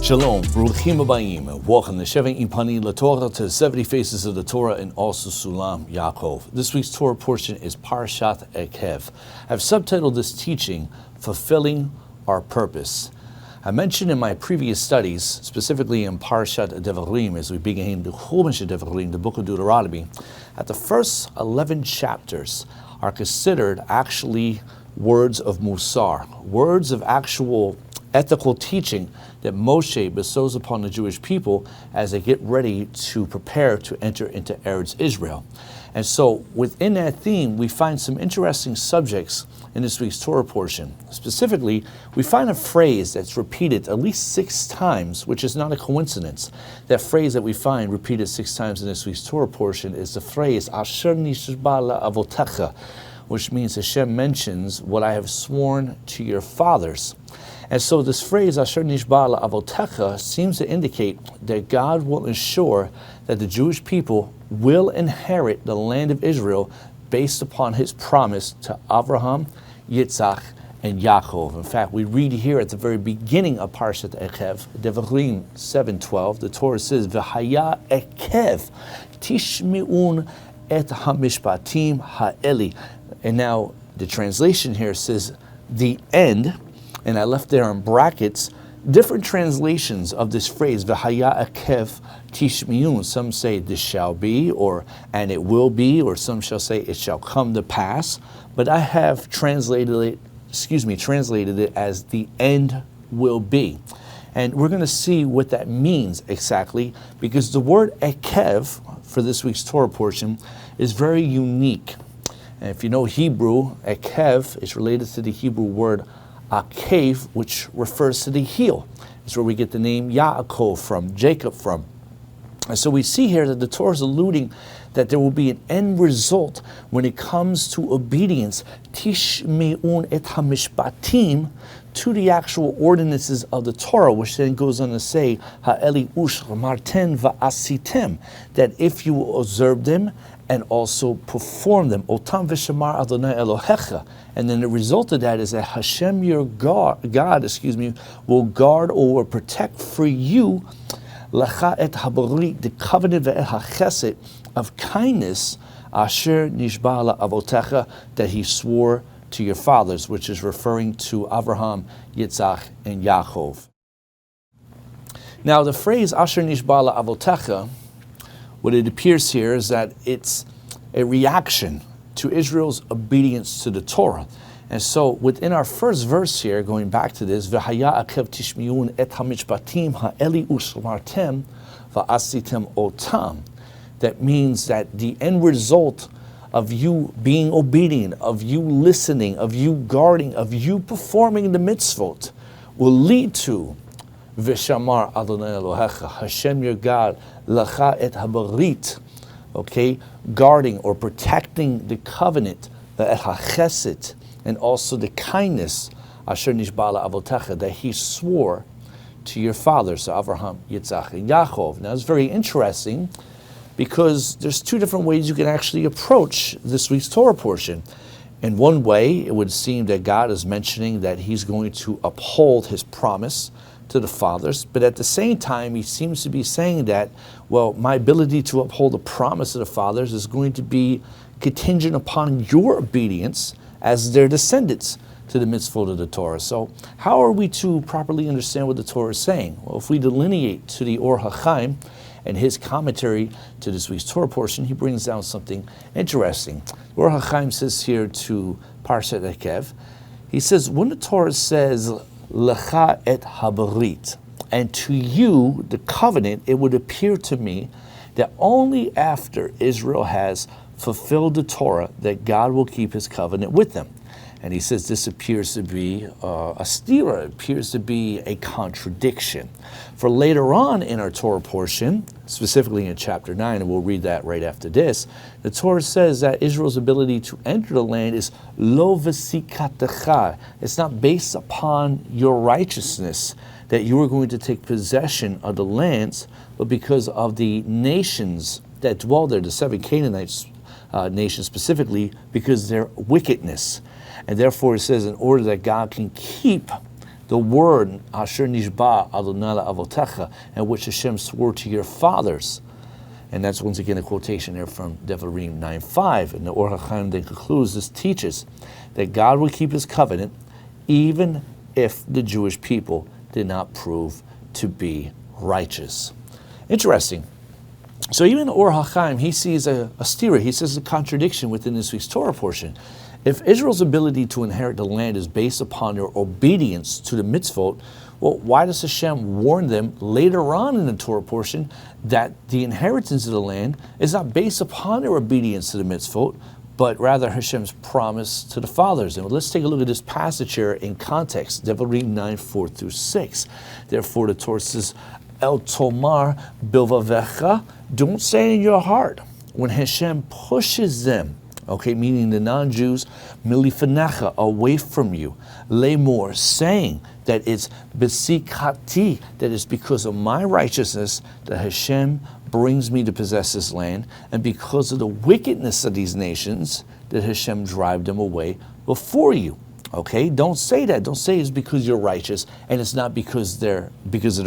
Shalom, Baruchim Abayim. Welcome to Sheva Impani La Torah, to 70 Faces of the Torah, and also Sulam Yaakov. This week's Torah portion is Parashat Eikev. I've subtitled this teaching, Fulfilling Our Purpose. I mentioned in my previous studies, specifically in Parashat Devarim, as we began the Chumash Devarim, the book of Deuteronomy, that the first 11 chapters are considered actually words of Musar, words of actual ethical teaching that Moshe bestows upon the Jewish people as they get ready to prepare to enter into Eretz Israel. And so within that theme, we find some interesting subjects in this week's Torah portion. Specifically, we find a phrase that's repeated at least 6 times, which is not a coincidence. That phrase that we find repeated 6 times in this week's Torah portion is the phrase, Asher nishba la'avotecha, which means Hashem mentions what I have sworn to your fathers. And so this phrase, Asher nishba la'avotecha, seems to indicate that God will ensure that the Jewish people will inherit the land of Israel based upon his promise to Avraham, Yitzhak, and Yaakov. In fact, we read here at the very beginning of Parashat Eikev, Devarim 7:12, the Torah says, V'haya Eikev tishmi'un et hamishpatim ha'eli. And now the translation here says, the end, and I left there in brackets different translations of this phrase, V'haya Eikev tishmi'un. Some say this shall be, or and it will be, or some shall say it shall come to pass. But I have translated it as the end will be. And we're going to see what that means exactly, because the word Eikev for this week's Torah portion is very unique. And if you know Hebrew, Eikev is related to the Hebrew word Akev, which refers to the heel. It's where we get the name Yaakov from, Jacob from. And so we see here that the Torah is alluding that there will be an end result when it comes to obedience, tishme'un et hamishpatim, to the actual ordinances of the Torah, which then goes on to say, ha'eli ush marten va'asitem, that if you will observe them and also perform them, otam v'shamar Adonai Elohecha, and then the result of that is that Hashem, your God, will guard or will protect for you Lacha et habarit, the covenant ve'et hachesed of kindness, asher nishba la'avotecha, that he swore to your fathers, which is referring to Avraham, Yitzhak, and Yaakov. Now the phrase asher nishba la'avotecha, what it appears here is that it's a reaction to Israel's obedience to the Torah. And so within our first verse here, going back to this, V'haya Eikev tishmi'un et hamishpatim ha'eli ushmartem va'asitem otam. That means that the end result of you being obedient, of you listening, of you guarding, of you performing the mitzvot will lead to V'shamar Adonai Elohecha, Hashem your God, Lacha et habarit, okay, guarding or protecting the covenant, the et hachesed, and also the kindness, Asher nishba la'avotecha, that he swore to your fathers, so Avraham, Yitzhak, and Yaakov. Now it's very interesting because there's 2 different ways you can actually approach this week's Torah portion. In one way, it would seem that God is mentioning that he's going to uphold his promise to the fathers, but at the same time, he seems to be saying that, well, my ability to uphold the promise of the fathers is going to be contingent upon your obedience as their descendants to the mitzvot of the Torah. So how are we to properly understand what the Torah is saying? Well, if we delineate to the Or HaChaim and his commentary to this week's Torah portion, he brings down something interesting. Or HaChaim says here to Parashat Eikev, he says, when the Torah says, Lecha et habarit, and to you, the covenant, it would appear to me that only after Israel has fulfilled the Torah that God will keep his covenant with them. And he says this appears to be a stira, it appears to be a contradiction. For later on in our Torah portion, specifically in chapter 9, and we'll read that right after this, the Torah says that Israel's ability to enter the land is lo v'sikatecha. It's not based upon your righteousness that you are going to take possession of the lands, but because of the nations that dwell there, the 7 Canaanites nation specifically, because their wickedness. And therefore it says in order that God can keep the word Asher Nishba Adonai Avotecha, and which Hashem swore to your fathers. And that's once again a quotation there from Devarim 9:5. And the Or HaChaim then concludes, this teaches that God will keep his covenant even if the Jewish people did not prove to be righteous. Interesting. So even the Or HaChaim, he sees a stira, he says a contradiction within this week's Torah portion. If Israel's ability to inherit the land is based upon their obedience to the mitzvot, well, why does Hashem warn them later on in the Torah portion that the inheritance of the land is not based upon their obedience to the mitzvot, but rather Hashem's promise to the fathers? And let's take a look at this passage here in context, Devarim 9:4-6. Therefore the Torah says, El Tomar Bilvavecha, don't say in your heart when Hashem pushes them, okay, meaning the non-Jews, milifanecha, away from you, lemor, saying that it's besikati, that it's because of my righteousness that Hashem brings me to possess this land, and because of the wickedness of these nations that Hashem drive them away before you. Okay, don't say that. Don't say it's because you're righteous, and it's not because of their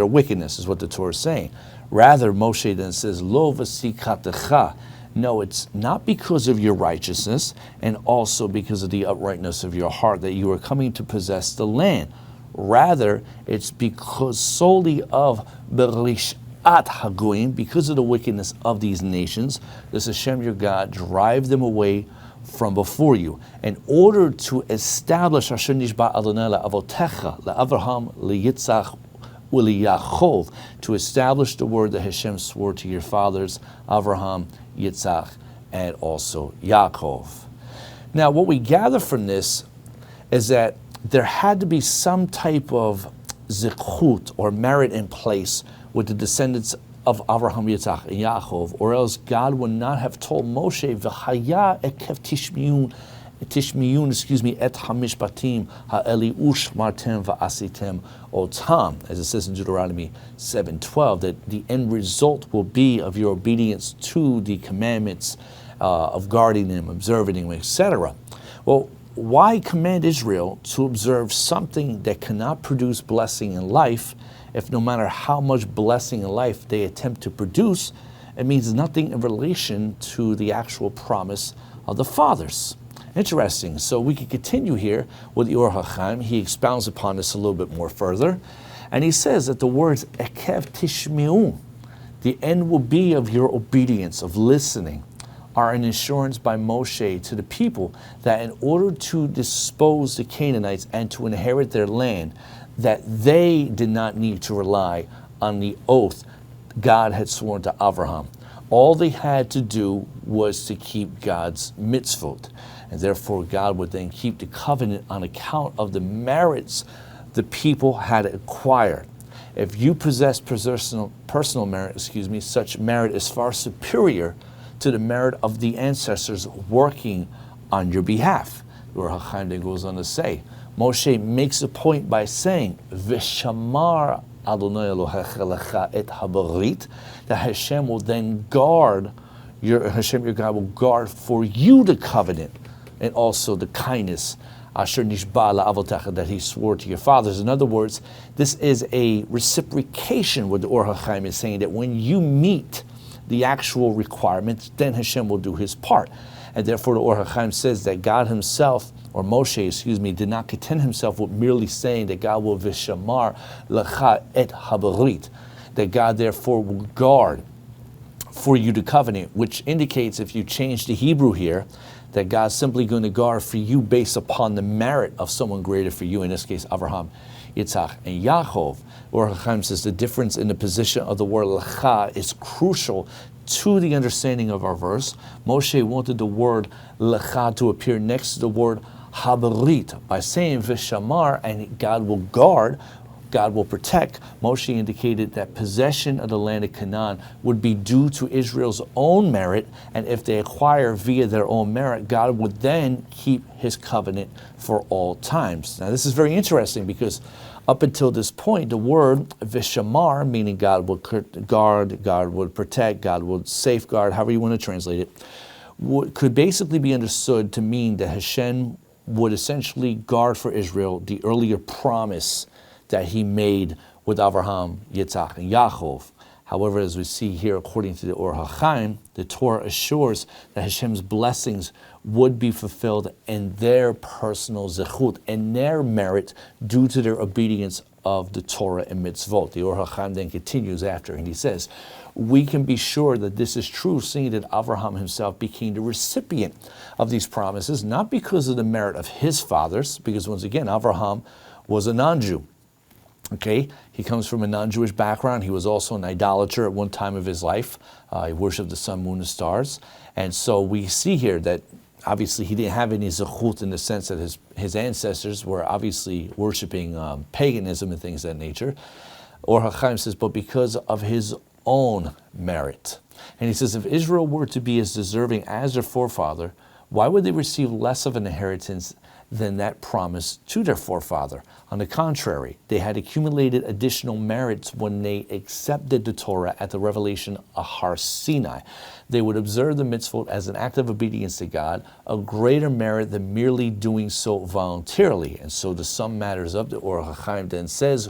wickedness, is what the Torah is saying. Rather, Moshe then says, Lo v'sikatecha. No, it's not because of your righteousness, and also because of the uprightness of your heart that you are coming to possess the land. Rather, it's because solely of berishat hagoyim, because of the wickedness of these nations, does Hashem your God drive them away from before you, in order to establish Asher Nishba Adonai Avotecha, Avraham, Yitzchak, Yaakov, to establish the word that Hashem swore to your fathers, Avraham, Yitzchak, and also Yaakov. Now, what we gather from this is that there had to be some type of zikhut or merit in place with the descendants of Avraham, Yitzchak, and Yaakov, or else God would not have told Moshe, V'chaya ekev tishmiyun, et hamishpatim ha'eli ushmartem va'asitem otam, as it says in Deuteronomy 7:12, that the end result will be of your obedience to the commandments, of guarding them, observing them, etc. Well, why command Israel to observe something that cannot produce blessing in life, if no matter how much blessing in life they attempt to produce, it means nothing in relation to the actual promise of the fathers? Interesting. So we can continue here with the Or HaChaim. He expounds upon this a little bit more further. And he says that the words ekev tishmiu, the end will be of your obedience, of listening, are an assurance by Moshe to the people that in order to dispose the Canaanites and to inherit their land, that they did not need to rely on the oath God had sworn to Avraham. All they had to do was to keep God's mitzvot. And therefore God would then keep the covenant on account of the merits the people had acquired. If you possess personal merit, such merit is far superior to the merit of the ancestors working on your behalf. Or HaChaim then goes on to say, Moshe makes a point by saying, V'shamar Adonai Elohecha lecha et habarit, that Hashem will then guard, Hashem your God will guard for you the covenant, and also the kindness, Asher Nishba La'avotecha, that he swore to your fathers. In other words, this is a reciprocation, what the Or HaChaim is saying, that when you meet the actual requirements, then Hashem will do his part. And therefore the Or HaChaim says that God himself, or Moshe, did not content himself with merely saying that God will vishamar lecha et habarit, that God therefore will guard for you the covenant, which indicates, if you change the Hebrew here, that God's simply going to guard for you based upon the merit of someone greater for you, in this case Avraham, Yitzchak, and Yaakov. Or HaChaim says the difference in the position of the word lecha is crucial to the understanding of our verse. Moshe wanted the word lecha to appear next to the word habarit. By saying vishamar, and God will guard, God will protect, Moshe indicated that possession of the land of Canaan would be due to Israel's own merit, and if they acquire via their own merit, God would then keep his covenant for all times. Now this is very interesting, because up until this point, the word vishamar, meaning God would guard, God would protect, God would safeguard, however you want to translate it, could basically be understood to mean that Hashem would essentially guard for Israel the earlier promise that he made with Avraham, Yitzhak, and Yaakov. However, as we see here, according to the Or HaChaim, the Torah assures that Hashem's blessings would be fulfilled in their personal zechut, and their merit due to their obedience of the Torah and mitzvot. The Or HaChaim then continues after, and he says, we can be sure that this is true, seeing that Avraham himself became the recipient of these promises, not because of the merit of his fathers, because once again, Avraham was a non-Jew. Okay, he comes from a non-Jewish background. He was also an idolater at one time of his life. He worshipped the sun, moon, and stars. And so we see here that obviously he didn't have any zechut in the sense that his ancestors were obviously worshiping paganism and things of that nature. Or HaChaim says, but because of his own merit. And he says, if Israel were to be as deserving as their forefather, why would they receive less of an inheritance than that promised to their forefather? On the contrary, they had accumulated additional merits when they accepted the Torah at the revelation of Har Sinai. They would observe the mitzvot as an act of obedience to God, a greater merit than merely doing so voluntarily. And so the sum matters of the Or HaChaim then says,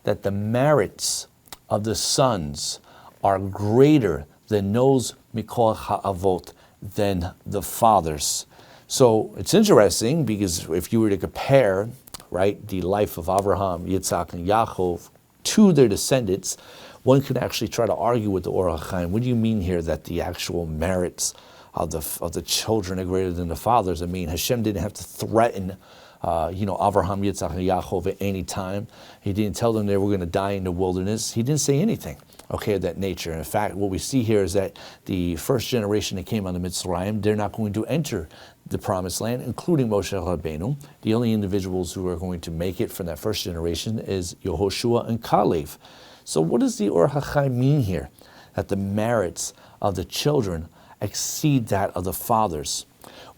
that the merits of the sons are greater than those mikol ha'avot, than the fathers. So it's interesting because if you were to compare, right, the life of Avraham, Yitzhak, and Yaakov to their descendants, one could actually try to argue with the Or HaChaim. What do you mean here that the actual merits of the children are greater than the fathers? I mean, Hashem didn't have to threaten Avraham, Yitzhak, and Yaakov at any time. He didn't tell them they were going to die in the wilderness. He didn't say anything, okay, of that nature. In fact, what we see here is that the first generation that came on the Mitzrayim, they're not going to enter the promised land, including Moshe Rabbeinu. The only individuals who are going to make it from that first generation is Yehoshua and Kalev. So what does the Or HaChaim mean here? That the merits of the children exceed that of the fathers.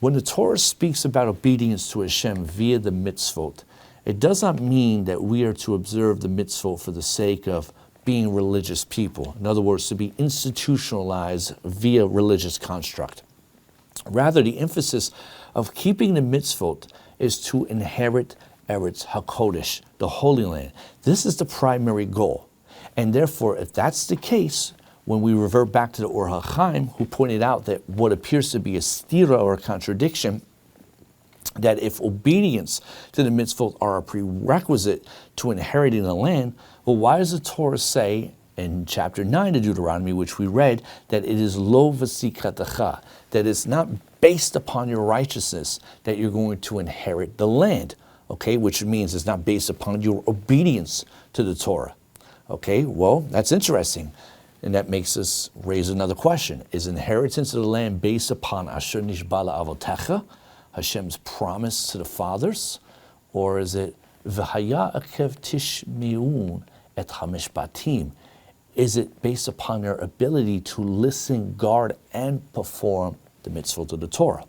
When the Torah speaks about obedience to Hashem via the mitzvot, it does not mean that we are to observe the mitzvot for the sake of being religious people. In other words, to be institutionalized via religious construct. Rather, the emphasis of keeping the mitzvot is to inherit Eretz HaKodesh, the Holy Land. This is the primary goal. And therefore, if that's the case, when we revert back to the Or HaChaim, who pointed out that what appears to be a stira or a contradiction, that if obedience to the mitzvot are a prerequisite to inheriting the land, well, why does the Torah say in chapter 9 of Deuteronomy, which we read, that it is lo v'sikatecha, that it's not based upon your righteousness that you're going to inherit the land, okay, which means it's not based upon your obedience to the Torah. Okay, well, that's interesting. And that makes us raise another question. Is inheritance of the land based upon Asher Nishba La'avotecha, Hashem's promise to the fathers? Or is it V'haya Akev Tishmiun et HaMishpatim? Is it based upon their ability to listen, guard, and perform the mitzvot of the Torah?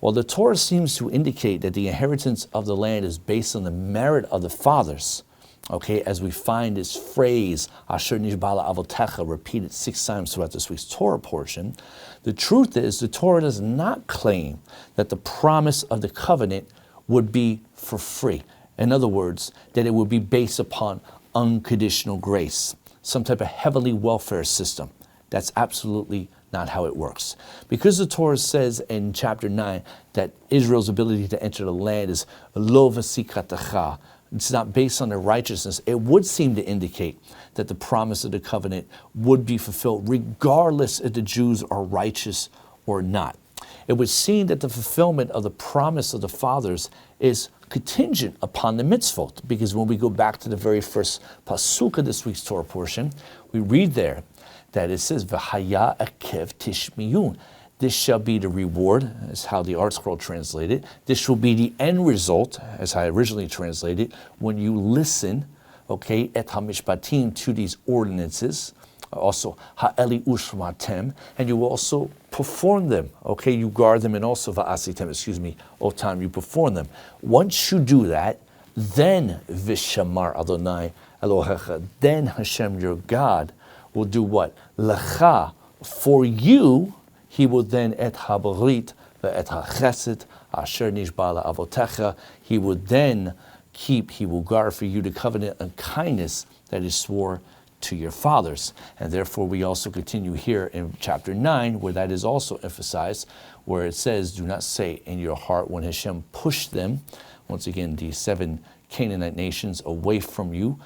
Well, the Torah seems to indicate that the inheritance of the land is based on the merit of the fathers. Okay, as we find this phrase, Asher Nishba La'avotecha, repeated 6 times throughout this week's Torah portion, the truth is the Torah does not claim that the promise of the covenant would be for free. In other words, that it would be based upon unconditional grace, some type of heavenly welfare system. That's absolutely not how it works. Because the Torah says in chapter 9 that Israel's ability to enter the land is lo v'sikatecha, it's not based on their righteousness, it would seem to indicate that the promise of the covenant would be fulfilled regardless if the Jews are righteous or not. It would seem that the fulfillment of the promise of the fathers is contingent upon the mitzvot, because when we go back to the very first pasuk of this week's Torah portion, we read there that it says, V'haya akev tishmiyun. This shall be the reward, is how the Art Scroll translated. This will be the end result, as I originally translated, when you listen, okay, et hamishpatim, to these ordinances, also ha'eli ushmatem, and you will also perform them, okay, you guard them, and also va'asitem, otam, you perform them. Once you do that, then vishamar Adonai Elohecha, then Hashem your God will do what? Lecha, for you, he will then et habarit ve'et hachesed asher nishba la'avotecha. He would then keep, he will guard for you the covenant and kindness that he swore to your fathers. And therefore we also continue here in chapter 9, where that is also emphasized, where it says, do not say in your heart when Hashem pushed them, once again, the 7 Canaanite nations away from you,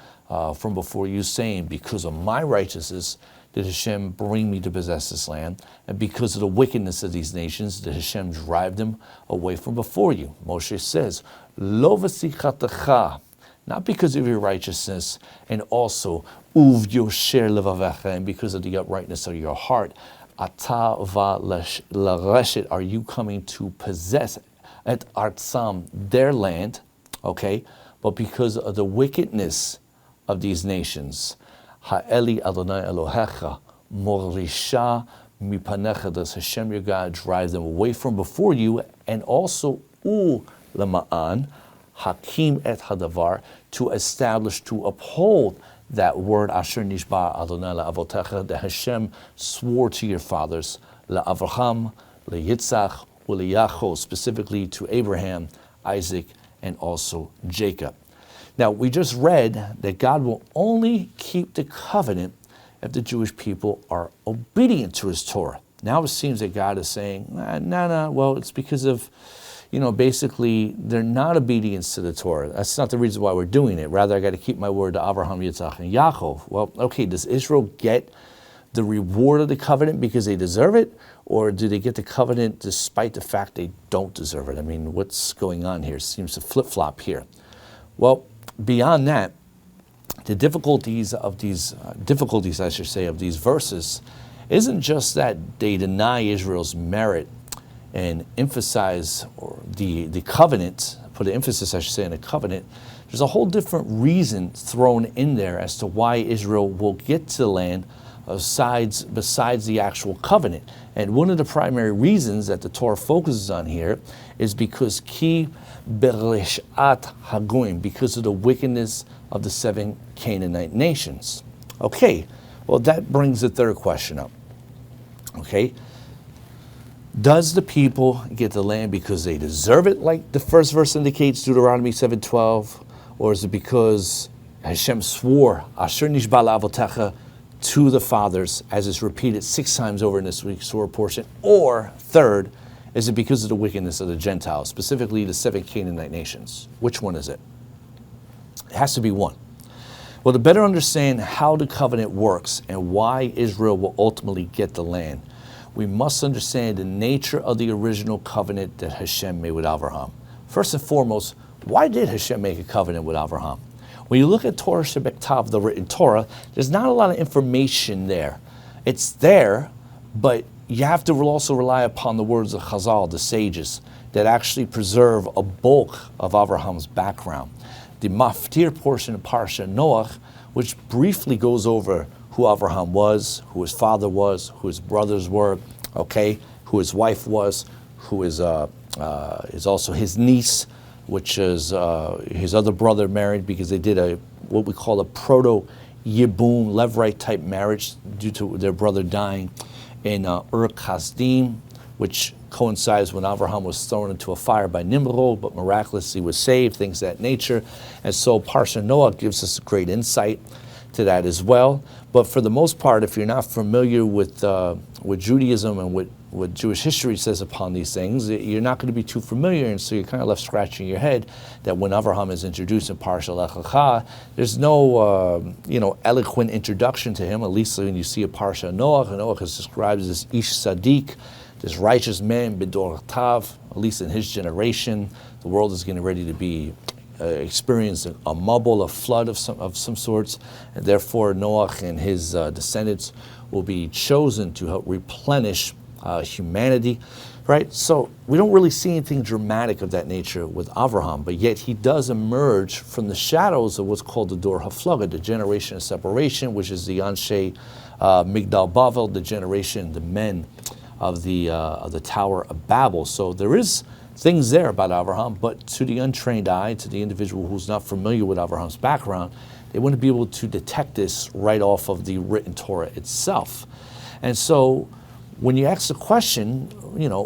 from before you, saying, because of my righteousness did Hashem bring me to possess this land, and because of the wickedness of these nations did Hashem drive them away from before you. Moshe says, Lo v'sichatecha, not because of your righteousness, and also uv yosher levavecha, and because of the uprightness of your heart, ata va'lareshet, are you coming to possess at artsam, their land, okay? But because of the wickedness of these nations, ha'eli Adonai Elohecha morisha mipanecha, does Hashem your God drive them away from before you, and also lema'an hakim et hadavar, to establish, to uphold that word asher nishba Adonai la'avotecha, that Hashem swore to your fathers, la'Avraham, leYitzchak, u'leYaakov, specifically to Abraham, Isaac, and also Jacob. Now, we just read that God will only keep the covenant if the Jewish people are obedient to his Torah. Now it seems that God is saying, well, it's because of, basically they're not obedient to the Torah. That's not the reason why we're doing it. Rather, I got to keep my word to Avraham, Yitzchak, and Yaakov. Well, okay, does Israel get the reward of the covenant because they deserve it? Or do they get the covenant despite the fact they don't deserve it? I mean, what's going on here? It seems to flip-flop here. Well, beyond that, the difficulties, I should say, of these verses isn't just that they deny Israel's merit and emphasize the covenant, put an emphasis, I should say, on the covenant. There's a whole different reason thrown in there as to why Israel will get to the land besides the actual covenant. And one of the primary reasons that the Torah focuses on here is because ki bereshat hagoyim, because of the wickedness of the 7 Canaanite nations. Okay, well that brings the third question up. Okay, does the people get the land because they deserve it, like the first verse indicates, Deuteronomy 7:12, or is it because Hashem swore asher nishba la'avotecha to the fathers, as is repeated 6 times over in this week's Torah portion? Or third, is it because of the wickedness of the Gentiles, specifically the 7 Canaanite nations? Which one is it? It has to be one. Well, to better understand how the covenant works and why Israel will ultimately get the land, we must understand the nature of the original covenant that Hashem made with Avraham. First and foremost, why did Hashem make a covenant with Avraham? When you look at Torah Shebektav, the written Torah, there's not a lot of information there. It's there, but you have to also rely upon the words of Chazal, the sages, that actually preserve a bulk of Abraham's background. The Maftir portion of Parashat Noach, which briefly goes over who Avraham was, who his father was, who his brothers were, okay, who his wife was, who is also his niece, which is his other brother married, because they did what we call a proto-Yibum, Levirate type marriage due to their brother dying in Ur-Kasdim, which coincides when Avraham was thrown into a fire by Nimrod, but miraculously was saved, things of that nature. And so Parsha Noah gives us great insight to that as well. But for the most part, if you're not familiar with Judaism and what Jewish history says upon these things, you're not going to be too familiar, and so you're kind of left scratching your head that when Avraham is introduced in Parashat Lech Lecha, there's no eloquent introduction to him, at least when you see a Parashat Noach. Noach is described as this Ish Sadiq, this righteous man, Bidor Tav, at least in his generation. The world is getting ready to be experience a mabul, a flood of some sorts, and therefore Noach and his descendants will be chosen to help replenish humanity, right? So we don't really see anything dramatic of that nature with Avraham, but yet he does emerge from the shadows of what's called the Dor HaFlaga, the generation of separation, which is the Anshe Migdal Bavel, the generation, the men of the Tower of Babel. So there is things there about Avraham, but to the untrained eye, to the individual who's not familiar with Abraham's background, they wouldn't be able to detect this right off of the written Torah itself. And so when you ask the question,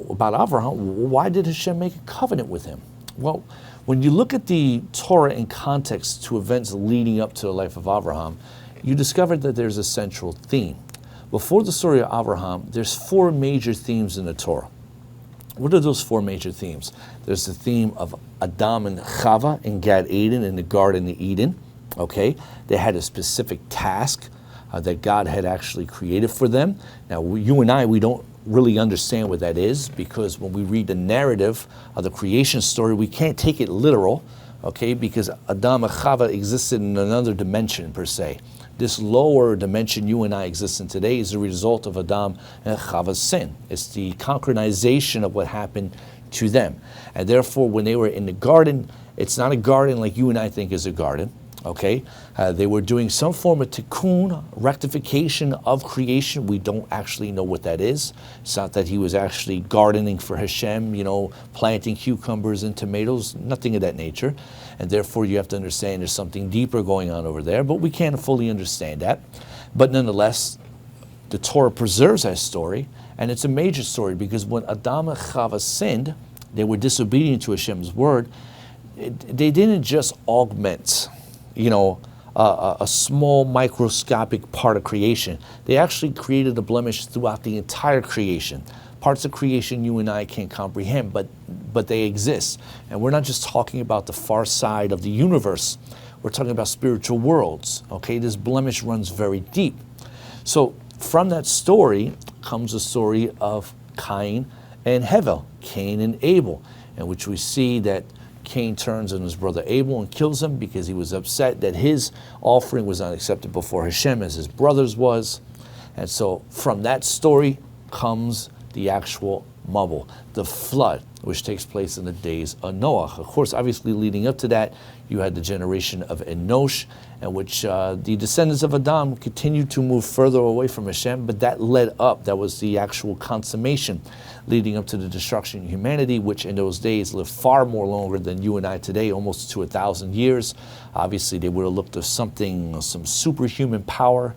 about Avraham, why did Hashem make a covenant with him? Well, when you look at the Torah in context to events leading up to the life of Avraham, you discover that there's a central theme. Before the story of Avraham, there's four major themes in the Torah. What are those four major themes? There's the theme of Adam and Chava in Gad Eden, in the Garden of Eden. Okay, they had a specific task that God had actually created for them. Now, you and I, we don't really understand what that is, because when we read the narrative of the creation story, we can't take it literal, okay, because Adam and Chava existed in another dimension per se. This lower dimension you and I exist in today is the result of Adam and Chava's sin. It's the concretization of what happened to them. And therefore, when they were in the garden, it's not a garden like you and I think is a garden. Okay, they were doing some form of tikkun, rectification of creation. We don't actually know what that is. It's not that he was actually gardening for Hashem, planting cucumbers and tomatoes, nothing of that nature. And therefore you have to understand there's something deeper going on over there, but we can't fully understand that. But nonetheless, the Torah preserves that story, and it's a major story, because when Adam and Chava sinned, they were disobedient to Hashem's word. They didn't just augment a small microscopic part of creation. They actually created a blemish throughout the entire creation. Parts of creation you and I can't comprehend, but they exist. And we're not just talking about the far side of the universe. We're talking about spiritual worlds. Okay, this blemish runs very deep. So from that story comes the story of Cain and Hevel, Cain and Abel, in which we see that Cain turns on his brother Abel and kills him because he was upset that his offering was not accepted before Hashem as his brother's was. And so from that story comes the actual Mabul, the flood, which takes place in the days of Noah. Of course, obviously leading up to that, you had the generation of Enosh, in which the descendants of Adam continued to move further away from Hashem, but that led up, that was the actual consummation, leading up to the destruction of humanity, which in those days lived far more longer than you and I today, almost to 1,000 years. Obviously, they would have looked at something, some superhuman power,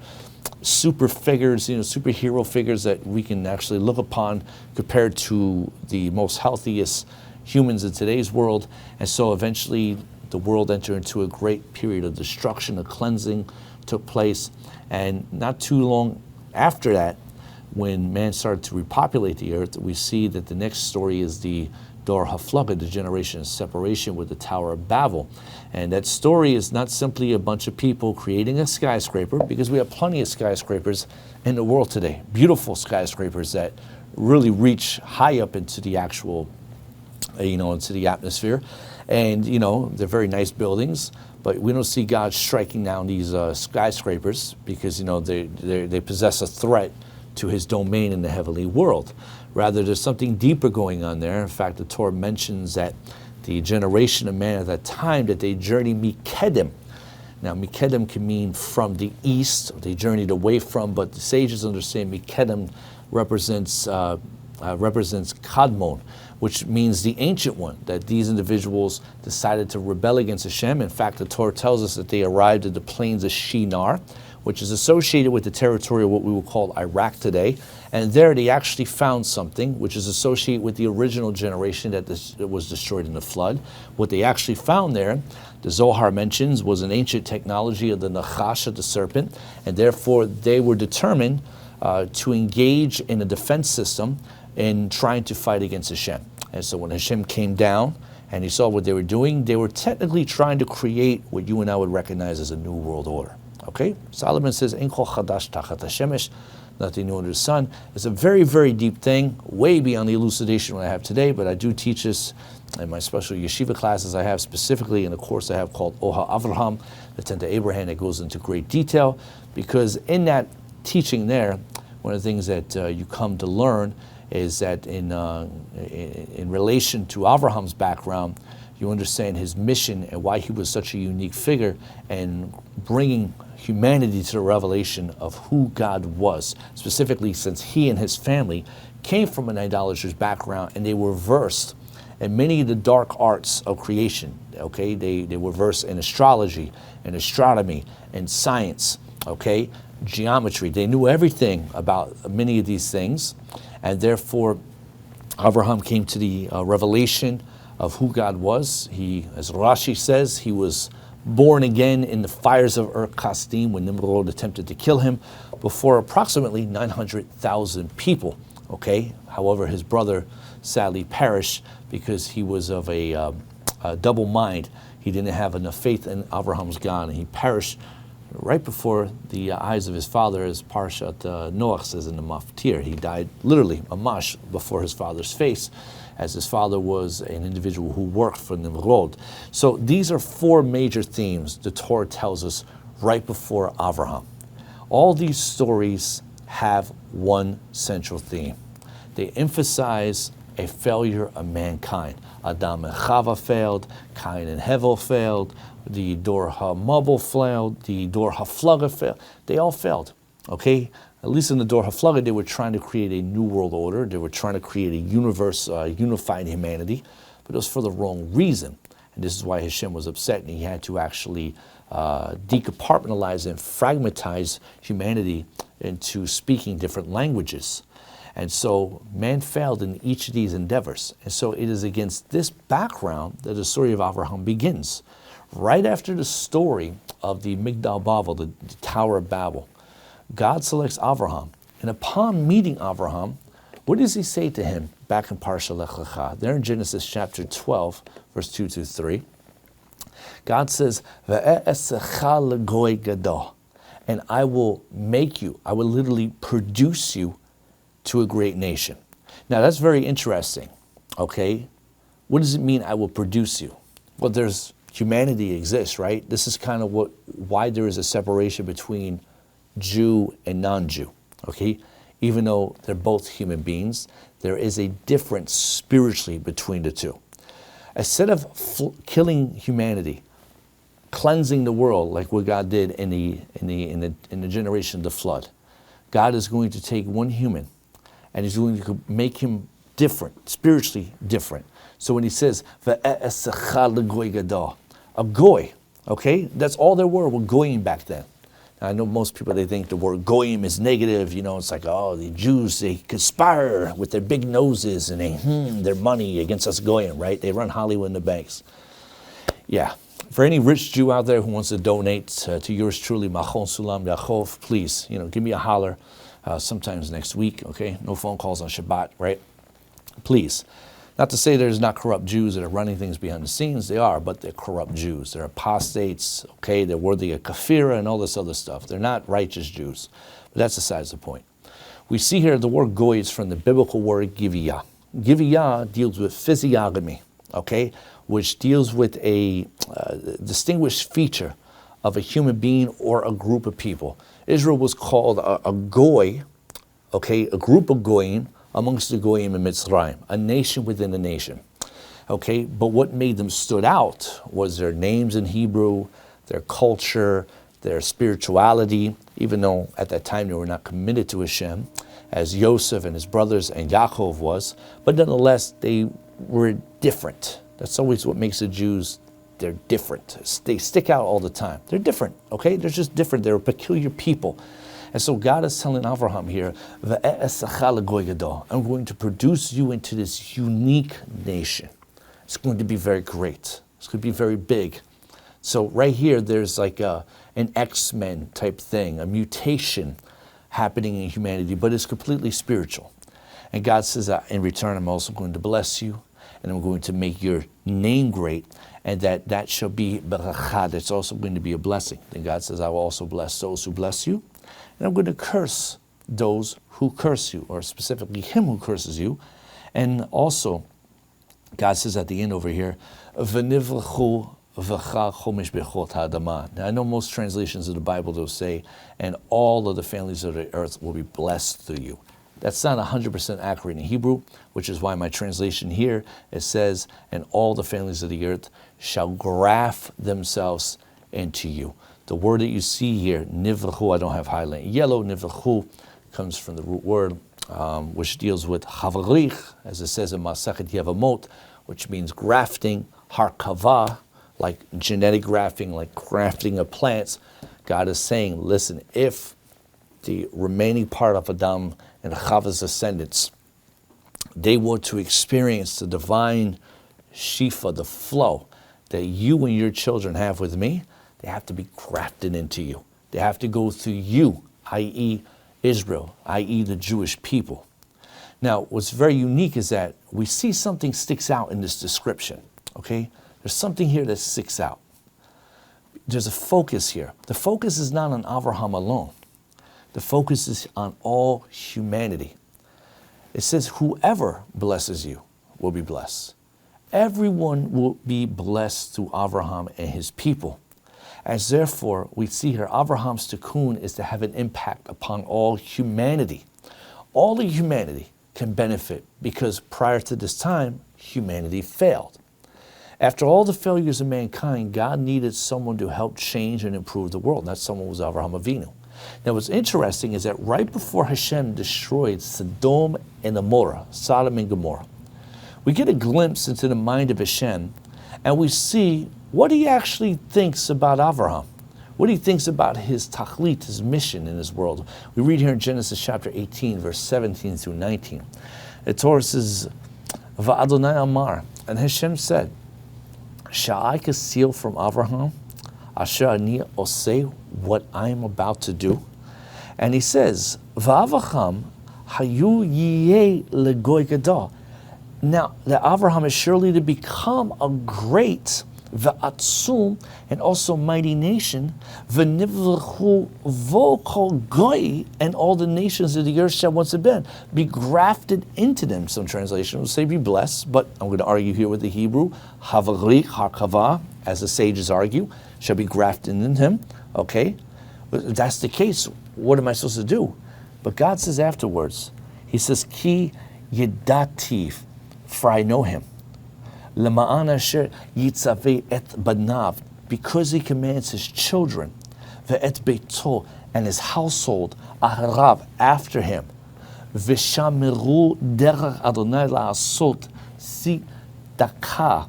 super figures, superhero figures that we can actually look upon compared to the most healthiest humans in today's world. And so eventually the world entered into a great period of destruction, of cleansing took place. And not too long after that, when man started to repopulate the earth, we see that the next story is the Dor HaFlaga, the generation of separation with the Tower of Babel. And that story is not simply a bunch of people creating a skyscraper, because we have plenty of skyscrapers in the world today, beautiful skyscrapers that really reach high up into the actual, into the atmosphere. And, they're very nice buildings, but we don't see God striking down these skyscrapers because, they possess a threat to his domain in the heavenly world. Rather, there's something deeper going on there. In fact, the Torah mentions that the generation of man at that time, that they journeyed Mikedem. Now, Mikedem can mean from the east, they journeyed away from, but the sages understand Mikedem represents Kadmon, which means the ancient one, that these individuals decided to rebel against Hashem. In fact, the Torah tells us that they arrived at the plains of Shinar, which is associated with the territory of what we will call Iraq today. And there they actually found something which is associated with the original generation that was destroyed in the flood. What they actually found there, the Zohar mentions, was an ancient technology of the Nachash, of the serpent, and therefore they were determined to engage in a defense system in trying to fight against Hashem. And so when Hashem came down and he saw what they were doing, they were technically trying to create what you and I would recognize as a new world order. Okay, Solomon says, "Ein kol chadash tachat hashemesh," nothing new under the sun. It's a very, very deep thing, way beyond the elucidation I have today, but I do teach this in my special yeshiva classes I have, specifically in a course I have called Oha Avraham, the 10th to Abraham, that goes into great detail, because in that teaching there, one of the things that you come to learn is that in relation to Avraham's background, you understand his mission and why he was such a unique figure, and bringing humanity to the revelation of who God was, specifically since he and his family came from an idolatrous background and they were versed in many of the dark arts of creation. Okay, they were versed in astrology and astronomy and science, okay, geometry. They knew everything about many of these things, and therefore Avraham came to the revelation of who God was. He, as Rashi says, he was born again in the fires of Ur Kasdim when Nimrod attempted to kill him before approximately 900,000 people. Okay, however, his brother sadly perished because he was of a double mind. He didn't have enough faith in Avraham's God, and he perished right before the eyes of his father, as Parashat Noach says in the Maftir. He died literally, mamash, before his father's face, as his father was an individual who worked for Nimrod. So these are four major themes the Torah tells us right before Avraham. All these stories have one central theme. They emphasize a failure of mankind. Adam and Chava failed, Cain and Hevel failed, the Dor HaMabul failed, the Dor HaFlaga failed. They all failed, okay? At least in the Dor HaFlaga, they were trying to create a new world order. They were trying to create a universe, unified humanity, but it was for the wrong reason. And this is why Hashem was upset, and he had to actually decompartmentalize and fragmentize humanity into speaking different languages. And so man failed in each of these endeavors. And so it is against this background that the story of Avraham begins. Right after the story of the Migdal Babel, the Tower of Babel, God selects Avraham. And upon meeting Avraham, what does he say to him back in Parashat Lech Lecha? There in Genesis chapter 12, verse 2 to 3. God says, "Ve'esecha legoy gadol," and I will make you, I will literally produce you to a great nation. Now that's very interesting, okay? What does it mean, I will produce you? Well, there's humanity exists, right? This is kind of why there is a separation between Jew and non-Jew, okay? Even though they're both human beings, there is a difference spiritually between the two. Instead of killing humanity, cleansing the world like what God did in the generation of the flood, God is going to take one human and he's going to make him different, spiritually different. So when he says, a goy, okay? That's all there were goyim back then. Now, I know most people, they think the word goyim is negative. You know, it's like, oh, the Jews, they conspire with their big noses and their money against us goyim, right? They run Hollywood in the banks. Yeah. For any rich Jew out there who wants to donate to yours truly, Machon Sulam Yaakov, please, give me a holler sometimes next week, okay? No phone calls on Shabbat, right? Please. Not to say there's not corrupt Jews that are running things behind the scenes. They are, but they're corrupt Jews. They're apostates, okay? They're worthy of kafira and all this other stuff. They're not righteous Jews. But that's besides the point. We see here the word goy is from the biblical word giviyah. Giviyah deals with physiognomy, okay? Which deals with a distinguished feature of a human being or a group of people. Israel was called a goy, okay? A group of goyim, amongst the goyim in Mitzrayim, a nation within a nation, okay? But what made them stood out was their names in Hebrew, their culture, their spirituality, even though at that time they were not committed to Hashem, as Yosef and his brothers and Yaakov was, but nonetheless, they were different. That's always what makes the Jews, they're different. They stick out all the time. They're different, okay? They're just different. They're a peculiar people. And so God is telling Avraham here, I'm going to produce you into this unique nation. It's going to be very great. It's going to be very big. So right here, there's like an X-Men type thing, a mutation happening in humanity, but it's completely spiritual. And God says, in return, I'm also going to bless you, and I'm going to make your name great, and that shall be barakah. It's also going to be a blessing. Then God says, I will also bless those who bless you, and I'm going to curse those who curse you, or specifically him who curses you. And also, God says at the end over here, V'nivrachu v'cha chomesh bechot ha'adama. Now I know most translations of the Bible will say, and all of the families of the earth will be blessed through you. That's not 100% accurate in Hebrew, which is why my translation here, it says, and all the families of the earth shall graft themselves into you. The word that you see here, nivrachu, I don't have highlight yellow, nivrachu, comes from the root word, which deals with havarich, as it says in Masachet Yevamot, which means grafting, harkava, like genetic grafting, like grafting of plants. God is saying, listen, if the remaining part of Adam and Chava's descendants, they were to experience the divine Shifa, the flow that you and your children have with me, they have to be grafted into you. They have to go through you, i.e. Israel, i.e. the Jewish people. Now, what's very unique is that we see something sticks out in this description, okay? There's something here that sticks out. There's a focus here. The focus is not on Avraham alone. The focus is on all humanity. It says, whoever blesses you will be blessed. Everyone will be blessed through Avraham and his people. As therefore, we see here, Abraham's tikkun is to have an impact upon all humanity. All of humanity can benefit because prior to this time, humanity failed. After all the failures of mankind, God needed someone to help change and improve the world. That someone was Avraham Avinu. Now what's interesting is that right before Hashem destroyed Sodom and Gomorrah, Sodom and Gomorrah, we get a glimpse into the mind of Hashem, and we see what he actually thinks about Avraham, what he thinks about his tachlit, his mission in this world. We read here in Genesis chapter 18, verse 17 through 19. The Torah says, Va'adonai Amar, and Hashem said, shall I conceal from Avraham, asher ani oseh, what I am about to do? And he says, Va'avraham hayu yiyeh legoy gadol. Now, that Avraham is surely to become a great v'atzum and also mighty nation, v'nivlechu vo kol goy, and all the nations of the earth shall once have been be grafted into them. Some translations will say be blessed, but I'm going to argue here with the Hebrew, havari hakava, as the sages argue, shall be grafted in him. Okay, if that's the case, what am I supposed to do? But God says afterwards, he says, ki yedativ, for I know him. Lema'an asher yitzaveh et banav, because he commands his children, ve'et beito, and his household, aharav, after him, v'shamiru derech Adonai la'asot tzedakah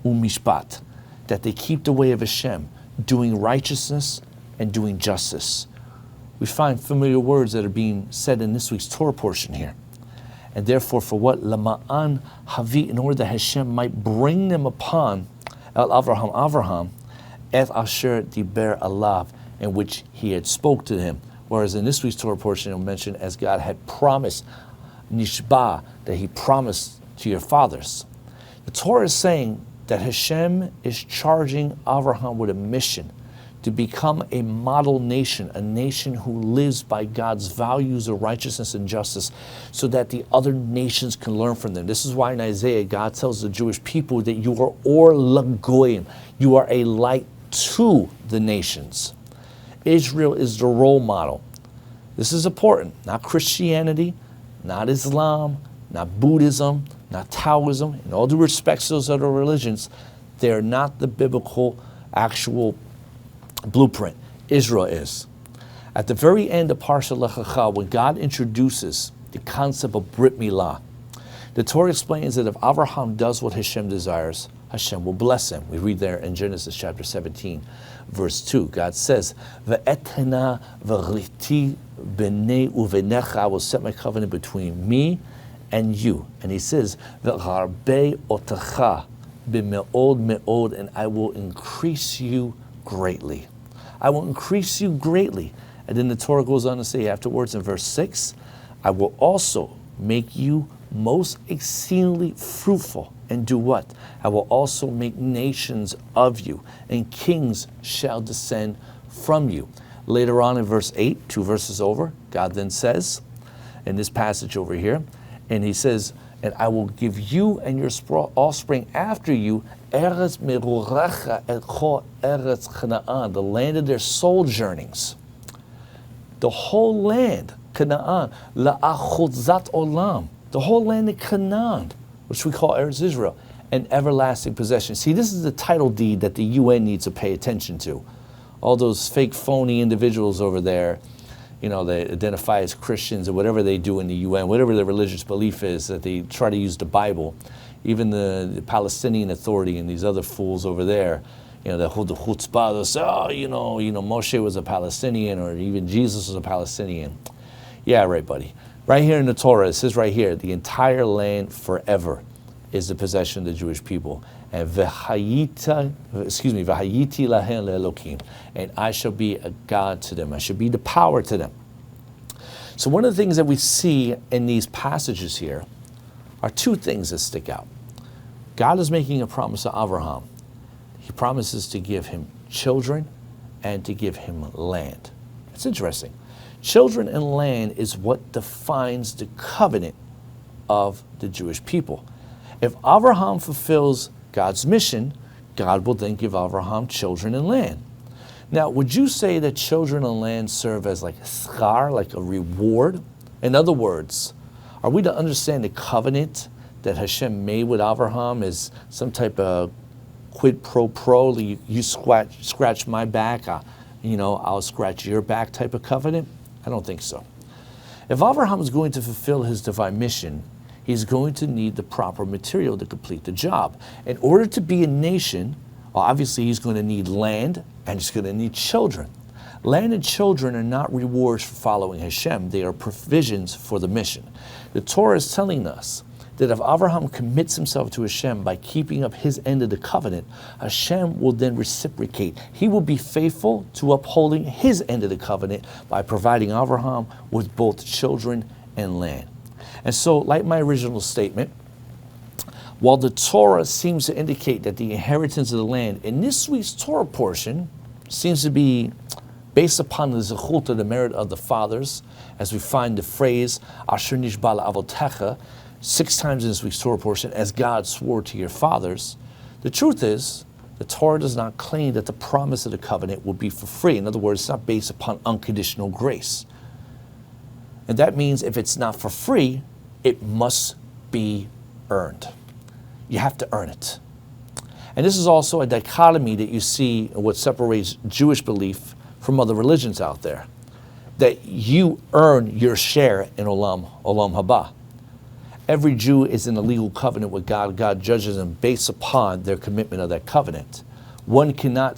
u'mishpat, that they keep the way of Hashem, doing righteousness and doing justice. We find familiar words that are being said in this week's Torah portion here. And therefore, for what? Lama'an havi, in order that Hashem might bring them upon El Avraham, et asher diber alav, in which he had spoke to him. Whereas in this week's Torah portion, it will mention as God had promised, nishba, that he promised to your fathers. The Torah is saying that Hashem is charging Avraham with a mission to become a model nation, a nation who lives by God's values of righteousness and justice, so that the other nations can learn from them. This is why in Isaiah, God tells the Jewish people that you are or lagoyim, you are a light to the nations. Israel is the role model. This is important. Not Christianity, not Islam, not Buddhism, not Taoism. In all due respects to those other religions, they're not the biblical actual blueprint. Israel is. At the very end of Parashat Eikev, when God introduces the concept of Brit Milah, the Torah explains that if Avraham does what Hashem desires, Hashem will bless him. We read there in Genesis chapter 17, verse 2. God says, Ve'etena v'riti b'nei uvenecha, I will set my covenant between me and you. And he says, Ve'harbe otecha b'me'od me'od, and I will increase you greatly. I will increase you greatly. And then the Torah goes on to say afterwards in verse 6, I will also make you most exceedingly fruitful. And do what? I will also make nations of you, and kings shall descend from you. Later on in verse 8, 2 verses over, God then says, in this passage over here, and he says, and I will give you and your offspring after you, Eretz Merurecha Echo Eretz Canaan, the land of their sojournings. The whole land, Canaan, La'achuzat Olam, the whole land of Canaan, which we call Eretz Israel, an everlasting possession. See, this is the title deed that the UN needs to pay attention to. All those fake, phony individuals over there, you know, they identify as Christians or whatever they do in the UN, whatever their religious belief is, that they try to use the Bible. Even the Palestinian Authority and these other fools over there, you know, the chutzpah, they'll say, oh, you know, Moshe was a Palestinian, or even Jesus was a Palestinian. Yeah, right, buddy. Right here in the Torah, it says right here, the entire land forever. is the possession of the Jewish people. And v'hayiti lahem le'elokim, and I shall be a God to them. I shall be the power to them. So one of the things that we see in these passages here are two things that stick out. God is making a promise to Avraham. He promises to give him children and to give him land. It's interesting. Children and land is what defines the covenant of the Jewish people. If Avraham fulfills God's mission, God will then give Avraham children and land. Now, would you say that children and land serve as like a schar, like a reward? In other words, are we to understand the covenant that Hashem made with Avraham as some type of quid pro quo, you scratch my back, I'll scratch your back type of covenant? I don't think so. If Avraham is going to fulfill his divine mission, he's going to need the proper material to complete the job. In order to be a nation, well, obviously he's going to need land and he's going to need children. Land and children are not rewards for following Hashem. They are provisions for the mission. The Torah is telling us that if Avraham commits himself to Hashem by keeping up his end of the covenant, Hashem will then reciprocate. He will be faithful to upholding his end of the covenant by providing Avraham with both children and land. And so, like my original statement, while the Torah seems to indicate that the inheritance of the land in this week's Torah portion seems to be based upon the zechut, the merit of the fathers, as we find the phrase Asher nishba la'avotecha 6 times in this week's Torah portion, as God swore to your fathers, the truth is, the Torah does not claim that the promise of the covenant will be for free. In other words, it's not based upon unconditional grace. And that means if it's not for free, it must be earned. You have to earn it. And this is also a dichotomy that you see in what separates Jewish belief from other religions out there. That you earn your share in Olam Haba. Every Jew is in a legal covenant with God. God judges them based upon their commitment of that covenant. One cannot,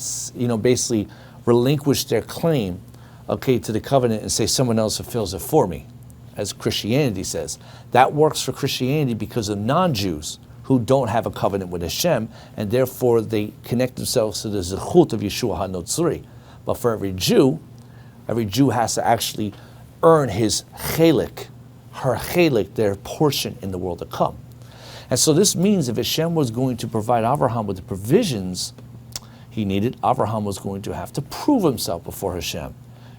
basically relinquish their claim, to the covenant and say someone else fulfills it for me, as Christianity says. That works for Christianity because of non-Jews who don't have a covenant with Hashem, and therefore they connect themselves to the zechut of Yeshua HaNotzri. But for every Jew has to actually earn his chelik, her chelik, their portion in the world to come. And so this means if Hashem was going to provide Avraham with the provisions he needed, Avraham was going to have to prove himself before Hashem.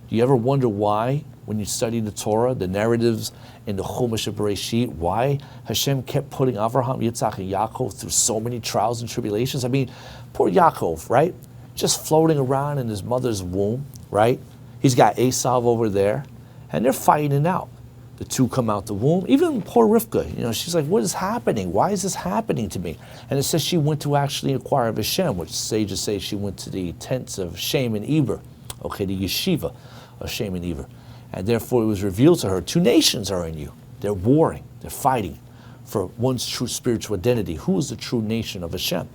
Do you ever wonder why, when you study the Torah, the narratives in the Chumash of Bereshit, why Hashem kept putting Avraham, Yitzhak, and Yaakov through so many trials and tribulations? I mean, poor Yaakov, right? Just floating around in his mother's womb, right? He's got Esav over there, and they're fighting it out. The two come out the womb. Even poor Rivka, she's like, what is happening? Why is this happening to me? And it says she went to actually inquire of Hashem, which sages say she went to the tents of Shem and Eber, the yeshiva of Shem and Eber. And therefore it was revealed to her, 2 nations are in you. They're warring, they're fighting for one's true spiritual identity. Who is the true nation of Hashem?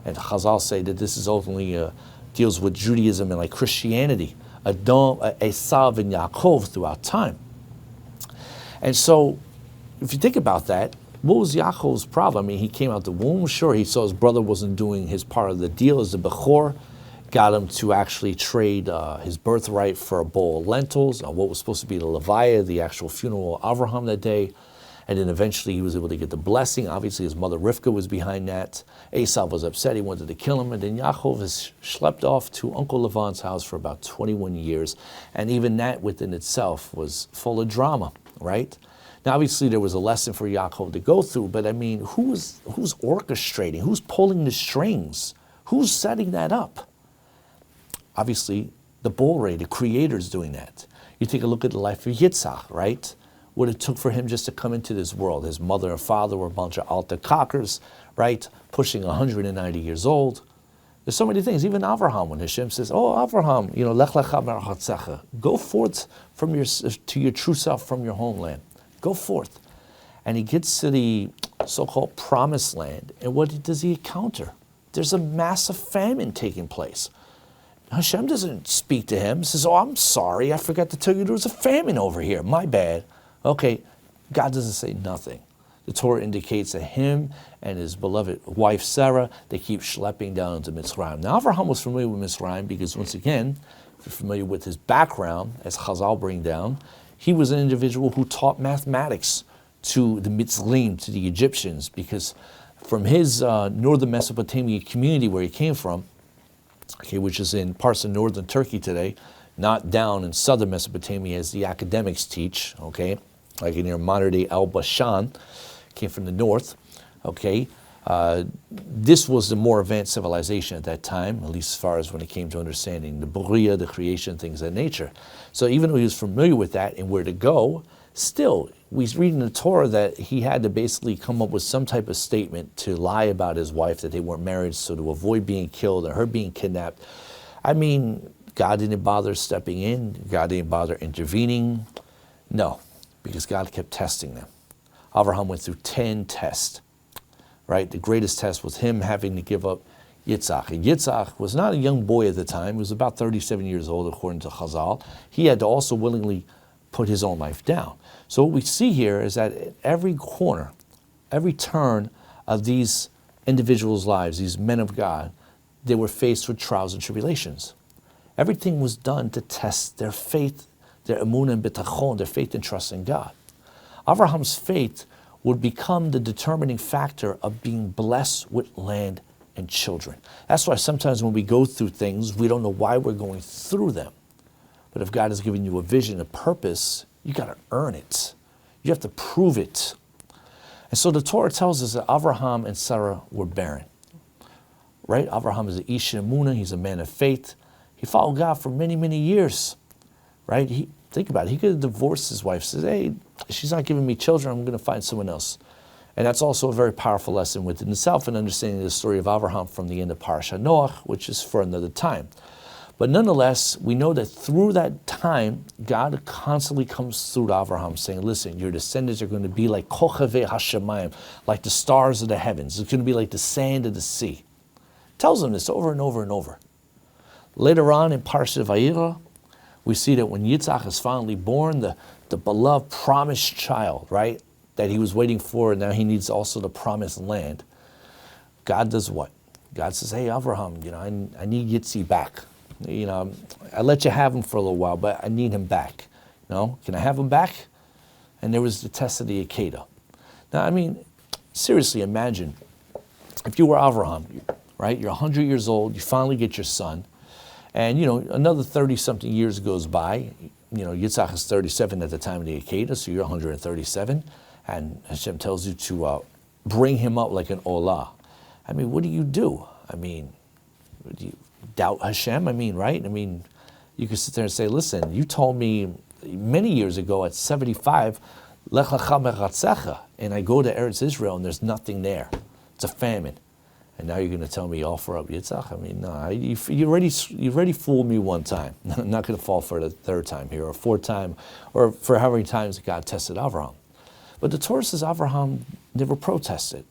And Chazal say that this is ultimately deals with Judaism and like Christianity, Adam, Esav, and Yaakov throughout time. And so, if you think about that, what was Yaakov's problem? I mean, he came out the womb, sure, he saw his brother wasn't doing his part of the deal as the Bechor, got him to actually trade his birthright for a bowl of lentils, what was supposed to be the Levaya, the actual funeral of Avraham that day. And then eventually he was able to get the blessing. Obviously his mother Rivka was behind that. Esav was upset, he wanted to kill him. And then Yaakov is schlepped off to Uncle Lavan's house for about 21 years. And even that within itself was full of drama, right? Now obviously there was a lesson for Yaakov to go through, but I mean, who's orchestrating? Who's pulling the strings? Who's setting that up? Obviously the Borei, the Creator's doing that. You take a look at the life of Yitzhak, right? What it took for him just to come into this world. His mother and father were a bunch of altar cockers, right? Pushing 190 years old. There's so many things. Even Avraham, when Hashem says, "Oh, Avraham, lech lecha merachatzecha, go forth to your true self from your homeland. Go forth." And he gets to the so-called promised land, and what does he encounter? There's a massive famine taking place. Hashem doesn't speak to him. He says, "Oh, I'm sorry, I forgot to tell you there was a famine over here. My bad." Okay, God doesn't say nothing. the Torah indicates that him and his beloved wife Sarah, they keep schlepping down into Mitzrayim. Now Avraham was familiar with Mitzrayim because, once again, if you're familiar with his background, as Chazal bring down, he was an individual who taught mathematics to the Mitzrayim, to the Egyptians, because from his northern Mesopotamia community where he came from, okay, which is in parts of northern Turkey today, not down in southern Mesopotamia as the academics teach, okay, like in your modern-day Al-Bashan, came from the north, okay. This was the more advanced civilization at that time, at least as far as when it came to understanding the Buriya, the creation, things of that nature. So even though he was familiar with that and where to go, still, we read in the Torah that he had to basically come up with some type of statement to lie about his wife, that they weren't married, so to avoid being killed or her being kidnapped. I mean, God didn't bother stepping in. God didn't bother intervening. No, because God kept testing them. Avraham went through 10 tests, right? The greatest test was him having to give up Yitzhak. And Yitzhak was not a young boy at the time. He was about 37 years old, according to Chazal. He had to also willingly put his own life down. So what we see here is that at every corner, every turn of these individuals' lives, these men of God, they were faced with trials and tribulations. Everything was done to test their faith, their emunah and bitachon, their faith and trust in God. Abraham's faith would become the determining factor of being blessed with land and children. That's why sometimes when we go through things, we don't know why we're going through them. But if God has given you a vision, a purpose, you got to earn it. You have to prove it. And so the Torah tells us that Avraham and Sarah were barren. Right? Avraham is an Ish Emunah. He's a man of faith. He followed God for many, many years. Right? Think about it. He could have divorced his wife. Said, hey, she's not giving me children. I'm going to find someone else. And that's also a very powerful lesson within itself in understanding the story of Avraham from the end of Parashat Noach, which is for another time. But nonetheless, we know that through that time, God constantly comes through to Avraham saying, listen, your descendants are going to be like Kochavei Hashemayim, like the stars of the heavens. It's going to be like the sand of the sea. Tells him this over and over and over. Later on in Parashat Vayera, we see that when Yitzhak is finally born, the beloved promised child, right, that he was waiting for, and now he needs also the promised land. God does what? God says, hey, Avraham, I need Yitzi back. I let you have him for a little while, but I need him back. Can I have him back? And there was the test of the Akedah. Now, I mean, seriously, imagine if you were Avraham, right? You're 100 years old, you finally get your son, and, another 30-something years goes by. Yitzhak is 37 at the time of the Akedah, so you're 137, and Hashem tells you to bring him up like an olah. I mean, what do you do? I mean, do you doubt Hashem? Right? You could sit there and say, listen, you told me many years ago at 75, Lech lecha meratzecha, and I go to Eretz Israel and there's nothing there. It's a famine. And now you're going to tell me offer up Yitzhak? No, you already fooled me one time. I'm not going to fall for the third time here, or fourth time, or for how many times God tested Avraham. But the Torah says Avraham never protested.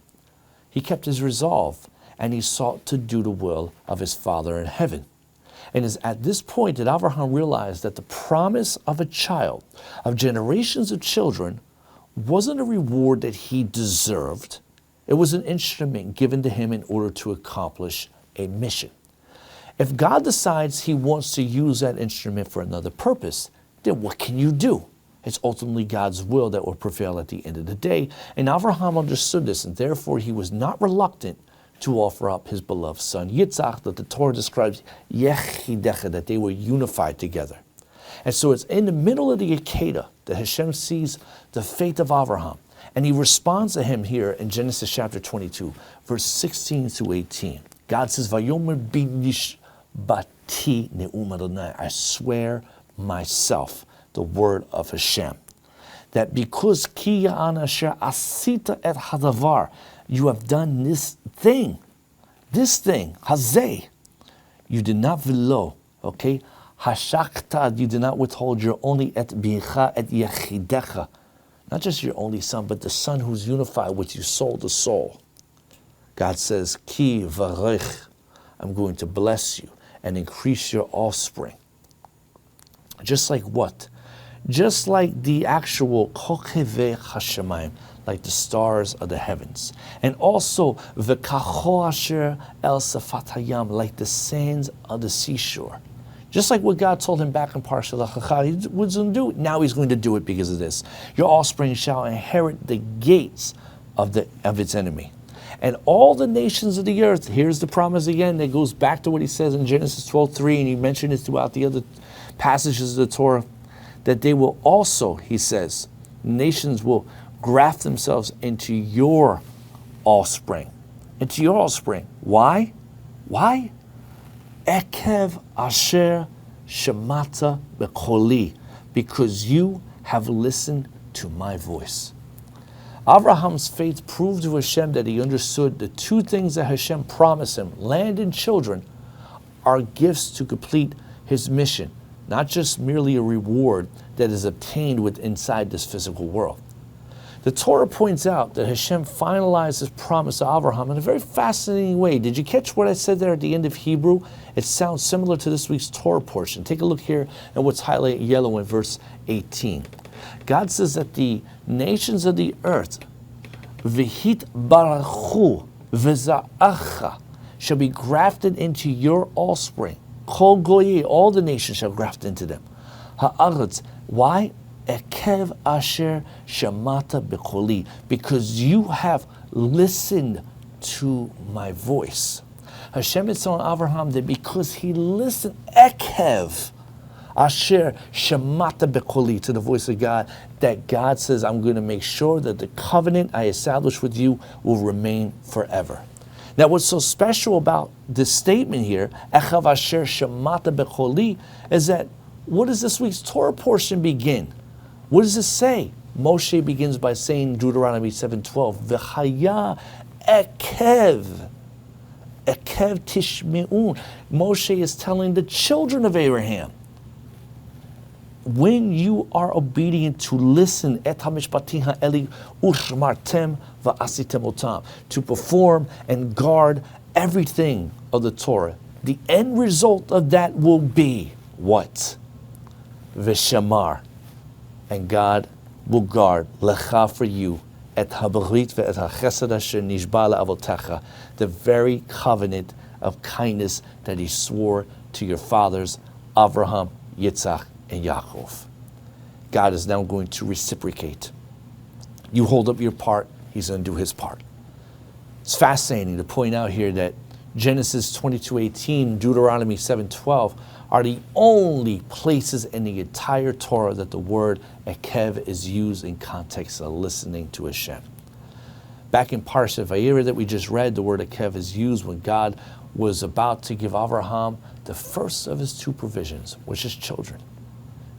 He kept his resolve, and he sought to do the will of his Father in heaven. And it's at this point that Avraham realized that the promise of a child, of generations of children, wasn't a reward that he deserved. It was an instrument given to him in order to accomplish a mission. If God decides he wants to use that instrument for another purpose, then what can you do? It's ultimately God's will that will prevail at the end of the day. And Avraham understood this, and therefore he was not reluctant to offer up his beloved son Yitzhak, that the Torah describes Yechidecha, that they were unified together. And so it's in the middle of the Akedah that Hashem sees the faith of Avraham. And he responds to him here in Genesis chapter 22, verse 16 to 18. God says, Vayomer binish bati ne'um Adonai. I swear myself, the word of Hashem, that because ki ya'an asher asita et hadavar, you have done this thing, hazeh, you did not velo, okay, hashakta, you did not withhold your only et bicha et yechidecha, not just your only son, but the son who's unified with you soul to soul. God says, ki varech, I'm going to bless you and increase your offspring. Just like what? Just like the actual Kochevei Hashemayim, like the stars of the heavens. And also, v'kacho asher el safat hayam, like the sands of the seashore. Just like what God told him back in Parashat Eikev, he was going to do it. Now he's going to do it because of this. Your offspring shall inherit the gates of its enemy. And all the nations of the earth, here's the promise again, that goes back to what he says in Genesis 12:3, and he mentioned it throughout the other passages of the Torah, that they will also, he says, nations will graft themselves into your offspring. Into your offspring. Why? Why? Ekev asher shemata bekoli, because you have listened to my voice. Avraham's faith proved to Hashem that he understood the two things that Hashem promised him, land and children, are gifts to complete his mission, not just merely a reward that is obtained inside this physical world. The Torah points out that Hashem finalized his promise to Avraham in a very fascinating way. Did you catch what I said there at the end of Hebrew? It sounds similar to this week's Torah portion. Take a look here at what's highlighted yellow in verse 18. God says that the nations of the earth, v'hit barachu v'za'acha, shall be grafted into your offspring. Kol goyi, all the nations shall graft into them. Ha'aretz, why? Ekev asher shamata bekoli, because you have listened to my voice. Hashem is telling Avraham that because he listened, Ekev asher shamata bekoli, to the voice of God, that God says, I'm going to make sure that the covenant I established with you will remain forever. Now, what's so special about this statement here, Ekev asher shamata bekoli, is that what does this week's Torah portion begin? What does it say? Moshe begins by saying Deuteronomy 7:12, V'chaya ekev tishme'un. Moshe is telling the children of Abraham, when you are obedient to listen, et hamishpatim ha'eli ushmartem va'asitem otam, to perform and guard everything of the Torah, the end result of that will be what? V'shamar. And God will guard lecha, for you, et haberit ve'et hachesed asher nishba le'avotecha, the very covenant of kindness that he swore to your fathers, Avraham, Yitzhak, and Yaakov. God is now going to reciprocate. You hold up your part, he's going to do his part. It's fascinating to point out here that Genesis 22:18, Deuteronomy 7:12, are the only places in the entire Torah that the word ekev is used in context of listening to Hashem. Back in Parashat Vayera that we just read, the word ekev is used when God was about to give Avraham the first of his two provisions, which is children.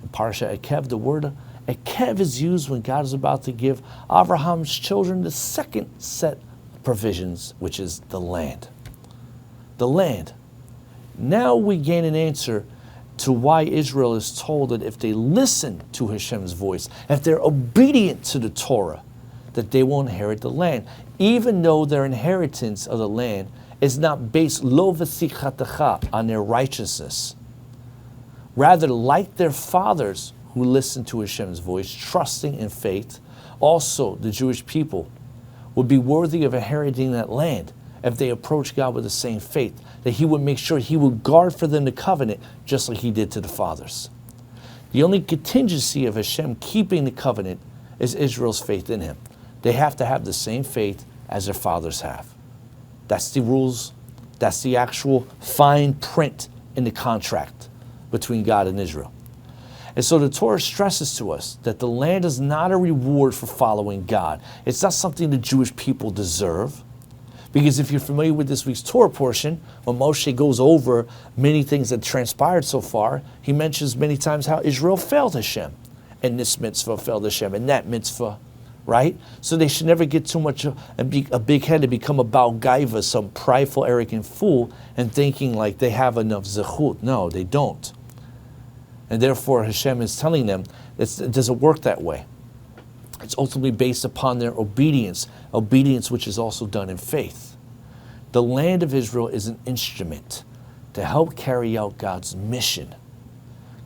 In Parashat Eikev, the word ekev is used when God is about to give Avraham's children the second set of provisions, which is the land. The land. Now we gain an answer to why Israel is told that if they listen to Hashem's voice, if they're obedient to the Torah, that they will inherit the land, even though their inheritance of the land is not based lo v'sichatecha, on their righteousness. Rather, like their fathers who listened to Hashem's voice, trusting in faith, also the Jewish people would be worthy of inheriting that land if they approach God with the same faith, that he would make sure he would guard for them the covenant just like he did to the fathers. The only contingency of Hashem keeping the covenant is Israel's faith in him. They have to have the same faith as their fathers have. That's the rules. That's the actual fine print in the contract between God and Israel. And so the Torah stresses to us that the land is not a reward for following God. It's not something the Jewish people deserve. Because if you're familiar with this week's Torah portion, when Moshe goes over many things that transpired so far, he mentions many times how Israel failed Hashem. And this mitzvah failed Hashem, and that mitzvah, right? So they should never get too much and be a big head to become a Baal Gaiva, some prideful, arrogant fool, and thinking like they have enough zechut. No, they don't. And therefore Hashem is telling them it doesn't work that way. It's ultimately based upon their obedience which is also done in faith. The land of Israel is an instrument to help carry out God's mission.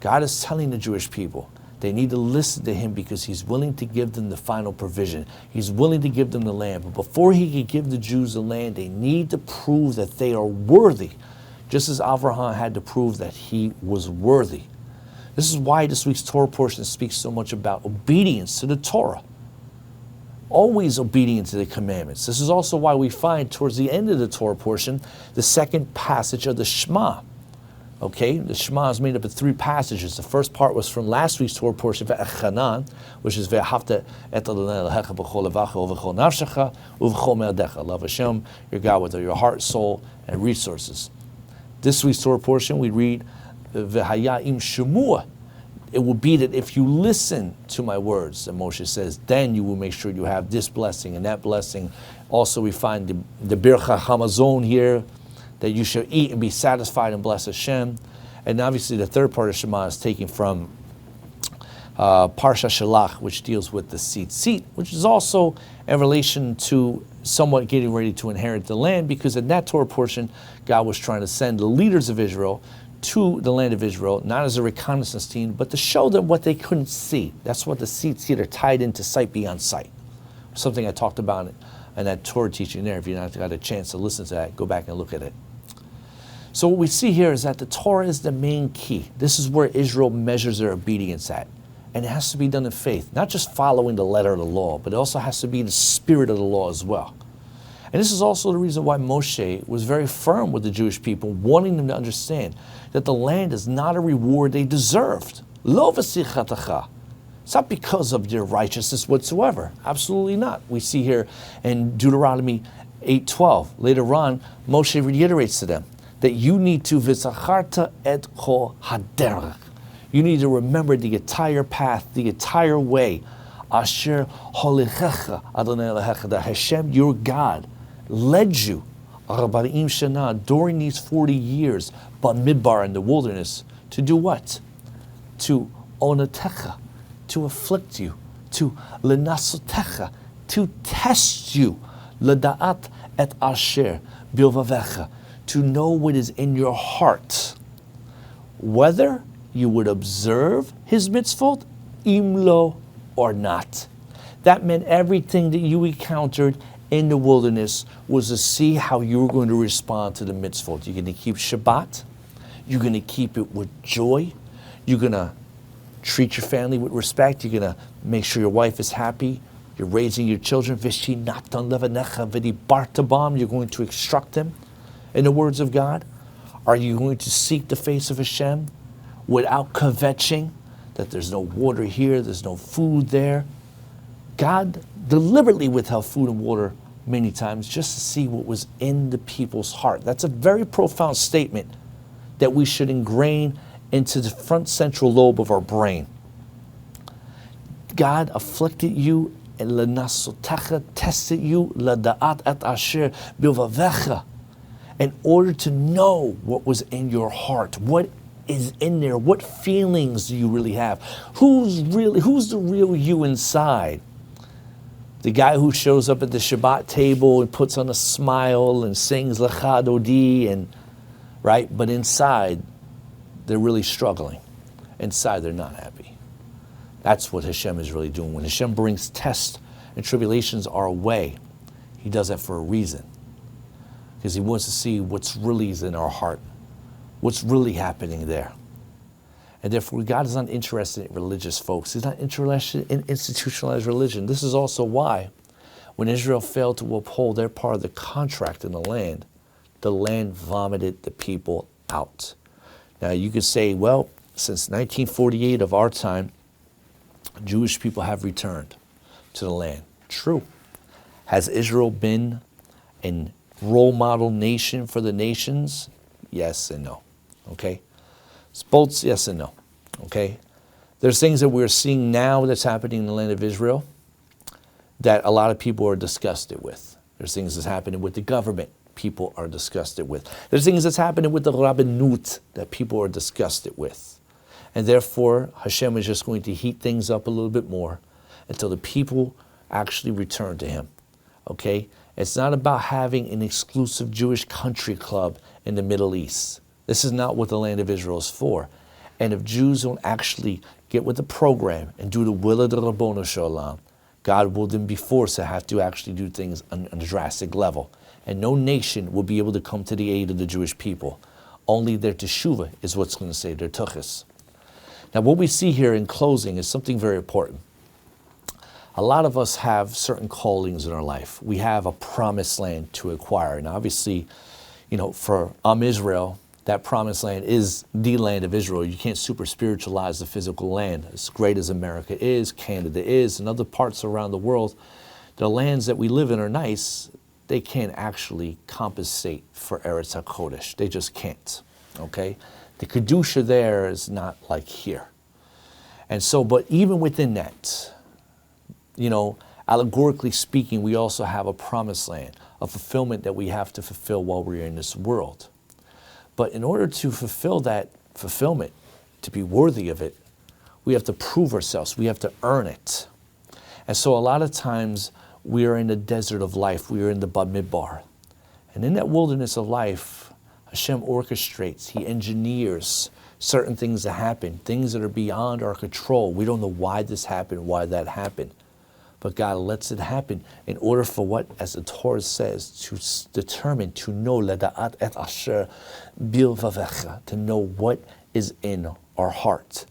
God is telling the Jewish people They need to listen to him because he's willing to give them the final provision. He's willing to give them the land. But before he can give the Jews the land, they need to prove that they are worthy, just as Avraham had to prove that he was worthy. This is why this week's Torah portion speaks so much about obedience to the Torah. Always obedient to the commandments. This is also why we find towards the end of the Torah portion, the second passage of the Shema. Okay, the Shema is made up of 3 passages. The first part was from last week's Torah portion, which is Ve'ahavta et Adonai Elohecha b'chol levacha u'v'chol nafshecha u'v'chol me'adecha. Love Hashem, your God, with all your heart, soul, and resources. This week's Torah portion, we read Ve'haya im shemua. It will be that if you listen to my words, and Moshe says, then you will make sure you have this blessing and that blessing. Also, we find the Bircha Hamazon here, that you shall eat and be satisfied and bless Hashem. And obviously the third part of Shema is taken from Parashat Shalach, which deals with the seat, which is also in relation to somewhat getting ready to inherit the land, because in that Torah portion, God was trying to send the leaders of Israel to the land of Israel, not as a reconnaissance team, but to show them what they couldn't see. That's what the seat are tied into sight beyond sight. Something I talked about in that Torah teaching there. If you've not got a chance to listen to that, go back and look at it. So what we see here is that the Torah is the main key. This is where Israel measures their obedience at. And it has to be done in faith, not just following the letter of the law, but it also has to be in the spirit of the law as well. And this is also the reason why Moshe was very firm with the Jewish people, wanting them to understand that the land is not a reward they deserved. Lo v'sichatacha. It's not because of your righteousness whatsoever. Absolutely not. We see here in Deuteronomy 8:12. Later on, Moshe reiterates to them that you need to v'zacharta et kol haderech. You need to remember the entire path, the entire way. Asher holechecha Adonai Elohecha, that Hashem, your God, led you Arba'im Shana during these 40 years, but midbar in the wilderness, to do what? To onatecha, to afflict you, to lenasotecha, to test you, leda'at et asher bilvavecha, to know what is in your heart, whether you would observe his mitzvot, imlo, or not. That meant everything that you encountered in the wilderness was to see how you were going to respond to the mitzvot. You're going to keep Shabbat. You're going to keep it with joy. You're going to treat your family with respect. You're going to make sure your wife is happy. You're raising your children. You're going to instruct them in the words of God. Are you going to seek the face of Hashem without kvetching that there's no water here, there's no food there? God deliberately withheld food and water many times just to see what was in the people's heart. That's a very profound statement that we should ingrain into the front central lobe of our brain. God afflicted you and lenasotecha, tested you, lada'at et asher bilvavecha, in order to know what was in your heart, what is in there, what feelings do you really have, who's the real you inside. The guy who shows up at the Shabbat table and puts on a smile and sings Lecha Dodi, and right, but inside they're really struggling. Inside they're not happy. That's what Hashem is really doing. When Hashem brings tests and tribulations our way, he does that for a reason. Because he wants to see what's really in our heart, what's really happening there. And therefore, God is not interested in religious folks. He's not interested in institutionalized religion. This is also why, when Israel failed to uphold their part of the contract in the land vomited the people out. Now, you could say, well, since 1948 of our time, Jewish people have returned to the land. True. Has Israel been a role model nation for the nations? Yes and no. Okay? It's both yes and no. Okay? There's things that we're seeing now that's happening in the land of Israel that a lot of people are disgusted with. There's things that's happening with the government people are disgusted with. There's things that's happening with the rabbinut that people are disgusted with. And therefore, Hashem is just going to heat things up a little bit more until the people actually return to him. Okay? It's not about having an exclusive Jewish country club in the Middle East. This is not what the land of Israel is for. And if Jews don't actually get with the program, and do the will of the Rabbonu Shalom, God will then be forced to have to actually do things on a drastic level. And no nation will be able to come to the aid of the Jewish people. Only their teshuvah is what's going to save their tuchus. Now what we see here in closing is something very important. A lot of us have certain callings in our life. We have a promised land to acquire. And obviously, for Israel, that promised land is the land of Israel. You can't super spiritualize the physical land. As great as America is, Canada is, and other parts around the world, the lands that we live in are nice. They can't actually compensate for Eretz HaKodesh. They just can't, okay? The Kedusha there is not like here. And so, but even within that, allegorically speaking, we also have a promised land, a fulfillment that we have to fulfill while we're in this world. But in order to fulfill that fulfillment, to be worthy of it, we have to prove ourselves. We have to earn it. And so a lot of times we are in the desert of life. We are in the Bamidbar. And in that wilderness of life, Hashem orchestrates. He engineers certain things that happen, things that are beyond our control. We don't know why this happened, why that happened. But God lets it happen in order for what, as the Torah says, to determine, to know, leda'at et asher bilvavecha, to know what is in our heart.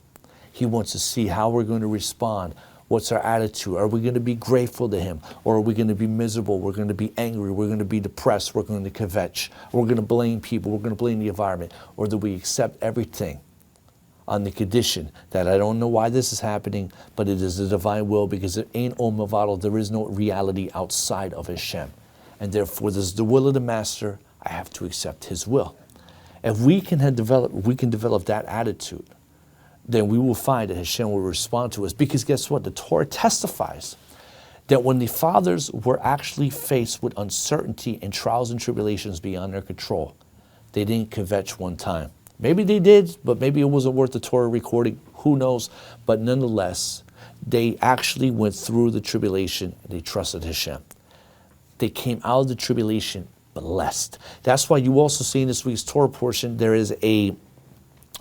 He wants to see how we're going to respond. What's our attitude? Are we going to be grateful to Him? Or are we going to be miserable? We're going to be angry. We're going to be depressed. We're going to kvetch. We're going to blame people. We're going to blame the environment. Or do we accept everything on the condition that I don't know why this is happening, but it is the divine will, because it ain't Om Mavadal. There is no reality outside of Hashem. And therefore, this is the will of the Master. I have to accept His will. If we can develop that attitude, then we will find that Hashem will respond to us. Because guess what? The Torah testifies that when the fathers were actually faced with uncertainty and trials and tribulations beyond their control, they didn't kvetch one time. Maybe they did, but maybe it wasn't worth the Torah recording. Who knows? But nonetheless, they actually went through the tribulation and they trusted Hashem. They came out of the tribulation blessed. That's why you also see in this week's Torah portion, there is a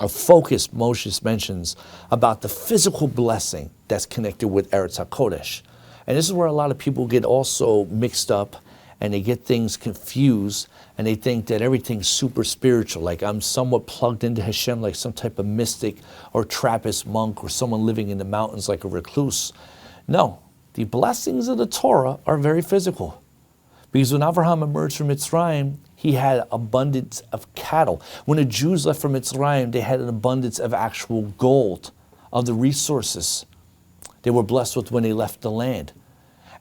focus Moses mentions about the physical blessing that's connected with Eretz HaKodesh. And this is where a lot of people get also mixed up and they get things confused and they think that everything's super spiritual, like I'm somewhat plugged into Hashem like some type of mystic or Trappist monk or someone living in the mountains like a recluse. No, the blessings of the Torah are very physical. Because when Avraham emerged from Mitzrayim, he had abundance of cattle. When the Jews left from Mitzrayim, they had an abundance of actual gold, of the resources they were blessed with when they left the land.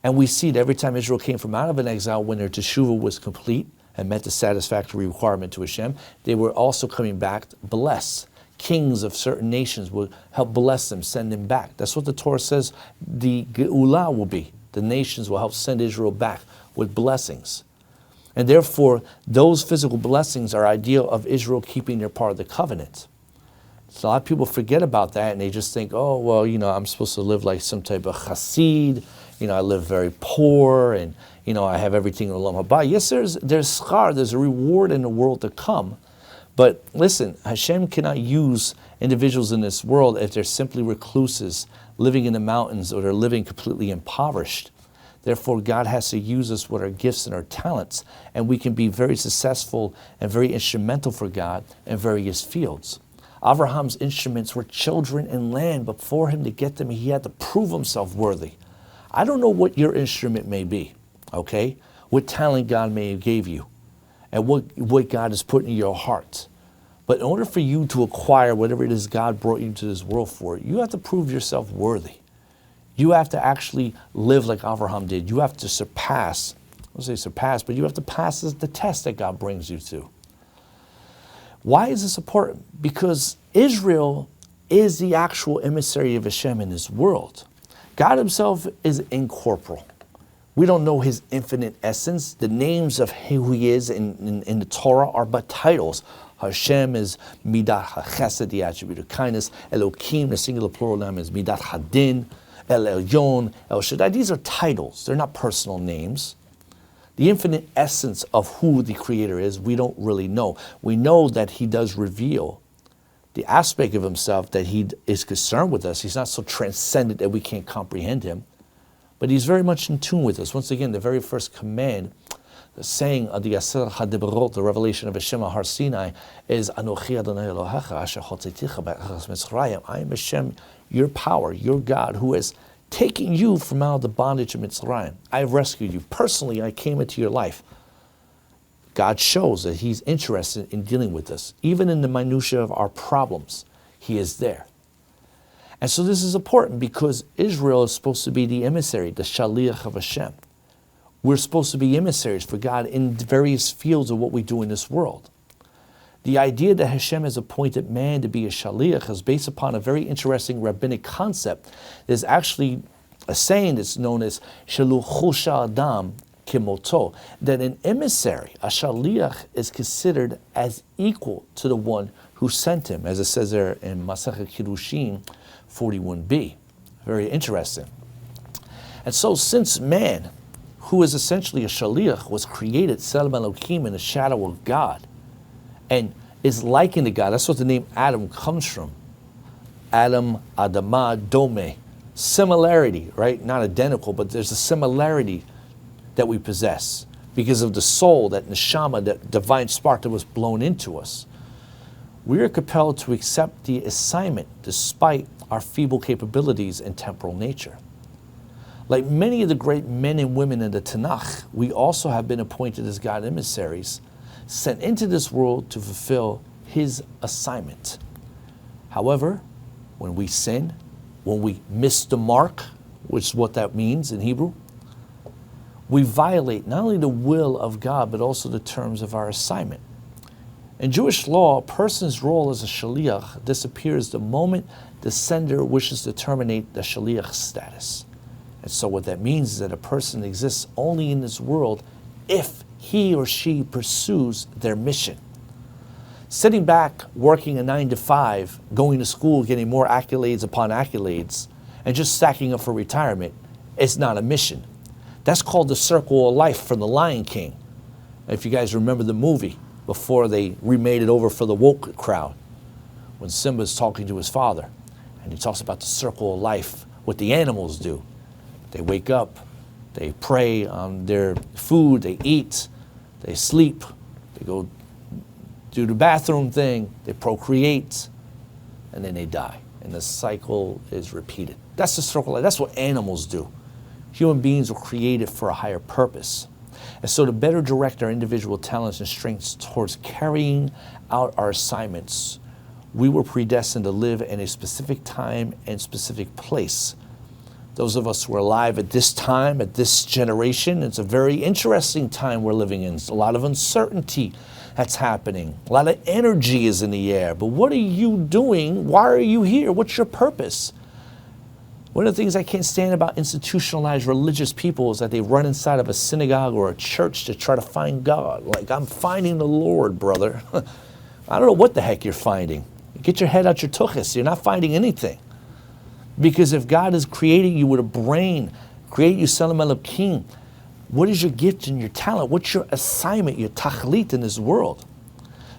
And we see that every time Israel came from out of an exile, when their teshuvah was complete and met the satisfactory requirement to Hashem, they were also coming back blessed. Kings of certain nations would help bless them, send them back. That's what the Torah says the Geulah will be. The nations will help send Israel back with blessings. And therefore, those physical blessings are ideal of Israel keeping their part of the covenant. So a lot of people forget about that and they just think, oh, well, I'm supposed to live like some type of chassid. I live very poor and, I have everything in Olam Haba. Yes, there's schar, there's a reward in the world to come. But listen, Hashem cannot use individuals in this world if they're simply recluses living in the mountains or they're living completely impoverished. Therefore, God has to use us with our gifts and our talents, and we can be very successful and very instrumental for God in various fields. Abraham's instruments were children and land, but for him to get them, he had to prove himself worthy. I don't know what your instrument may be, okay? What talent God may have gave you, and what God has put in your heart. But in order for you to acquire whatever it is God brought you into this world for, you have to prove yourself worthy. You have to actually live like Avraham did. You have to surpass, I won't say surpass, but you have to pass the test that God brings you to. Why is this important? Because Israel is the actual emissary of Hashem in this world. God himself is incorporeal. We don't know his infinite essence. The names of who he is in the Torah are but titles. Hashem is Midat HaChesed, the attribute of kindness. Elokim, the singular plural name, is Midat Hadin. El Elyon, El Shaddai. These are titles. They're not personal names. The infinite essence of who the Creator is, we don't really know. We know that he does reveal the aspect of himself that he is concerned with us. He's not so transcendent that we can't comprehend him, but he's very much in tune with us. Once again, the very first command, the saying of the Yasser HaDibrot, the revelation of Hashem Har Sinai, is Anochi Adonai Elohecha Asher Hotzeticha Be'eretz Mitzrayim. I am Hashem, your power, your God, who has taken you from out of the bondage of Mitzrayim. I have rescued you. Personally, I came into your life. God shows that he's interested in dealing with us. Even in the minutiae of our problems, he is there. And so this is important because Israel is supposed to be the emissary, the shaliach of Hashem. We're supposed to be emissaries for God in various fields of what we do in this world. The idea that Hashem has appointed man to be a shaliach is based upon a very interesting rabbinic concept. There's actually a saying that's known as shaluchu adam kimoto, that an emissary, a shaliach, is considered as equal to the one who sent him, as it says there in Masechet Kiddushin 41b. Very interesting. And so since man, who is essentially a shaliach, was created Tselem Elokim, in the shadow of God, and is likened to God, that's what the name Adam comes from. Adam, Adamah, Dome. Similarity, right? Not identical, but there's a similarity that we possess because of the soul, that neshama, that divine spark that was blown into us. We are compelled to accept the assignment despite our feeble capabilities and temporal nature. Like many of the great men and women in the Tanakh, we also have been appointed as God emissaries, sent into this world to fulfill his assignment. However, when we sin, when we miss the mark, which is what that means in Hebrew, we violate not only the will of God, but also the terms of our assignment. In Jewish law, a person's role as a shaliach disappears the moment the sender wishes to terminate the shaliach status. And so what that means is that a person exists only in this world if he or she pursues their mission. Sitting back, working a 9-to-5, going to school, getting more accolades upon accolades, and just stacking up for retirement is not a mission. That's called the circle of life from the Lion King. If you guys remember the movie, before they remade it over for the woke crowd, when Simba's talking to his father, and he talks about the circle of life, what the animals do. They wake up, they prey on their food, they eat, they sleep, they go do the bathroom thing, they procreate, and then they die. And the cycle is repeated. That's the circle of life. That's what animals do. Human beings were created for a higher purpose. And so to better direct our individual talents and strengths towards carrying out our assignments, we were predestined to live in a specific time and specific place. Those of us who are alive at this time, at this generation, it's a very interesting time we're living in. It's a lot of uncertainty that's happening. A lot of energy is in the air. But what are you doing? Why are you here? What's your purpose? One of the things I can't stand about institutionalized religious people is that they run inside of a synagogue or a church to try to find God. Like, I'm finding the Lord, brother. I don't know what the heck you're finding. Get your head out your tuchus. You're not finding anything. Because if God has created you with a brain, created you Tselem Elokim, what is your gift and your talent? What's your assignment, your tachlit in this world?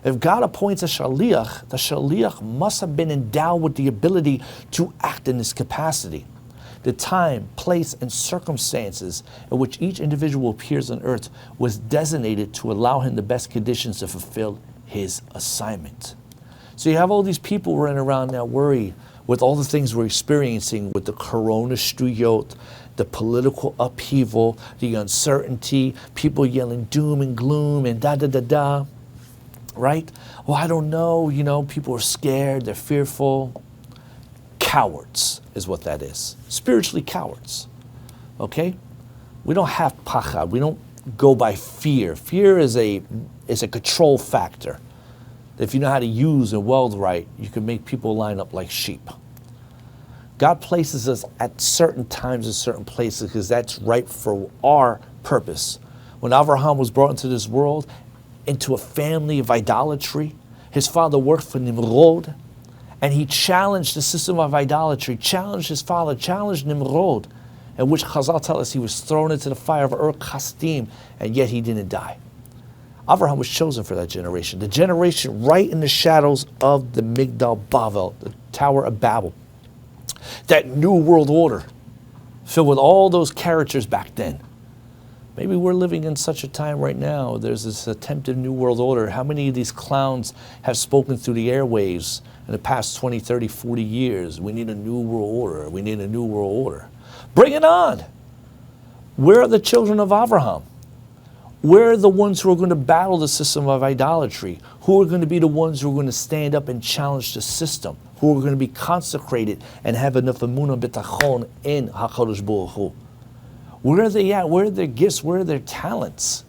If God appoints a shaliach, the shaliach must have been endowed with the ability to act in this capacity. The time, place, and circumstances in which each individual appears on earth was designated to allow him the best conditions to fulfill his assignment. So you have all these people running around now worried with all the things we're experiencing with the corona shtuyot, the political upheaval, the uncertainty, people yelling doom and gloom and da-da-da-da. Right? Well, I don't know, people are scared, they're fearful. Cowards is what that is. Spiritually cowards. Okay? We don't have pachad. We don't go by fear. Fear is a control factor. If you know how to use and weld right, you can make people line up like sheep. God places us at certain times in certain places because that's right for our purpose. When Avraham was brought into this world, into a family of idolatry. His father worked for Nimrod, and he challenged the system of idolatry, challenged his father, challenged Nimrod, in which Chazal tell us he was thrown into the fire of Ur Kasdim, and yet he didn't die. Avraham was chosen for that generation, the generation right in the shadows of the Migdal Bavel, the Tower of Babel, that new world order filled with all those characters back then. Maybe we're living in such a time right now. There's this attempted new world order. How many of these clowns have spoken through the airwaves in the past 20, 30, 40 years? We need a new world order. We need a new world order. Bring it on. Where are the children of Avraham? Where are the ones who are going to battle the system of idolatry? Who are going to be the ones who are going to stand up and challenge the system? Who are going to be consecrated and have enough emunah bitachon in HaKadosh Baruch Hu? Where are they at? Where are their gifts? Where are their talents?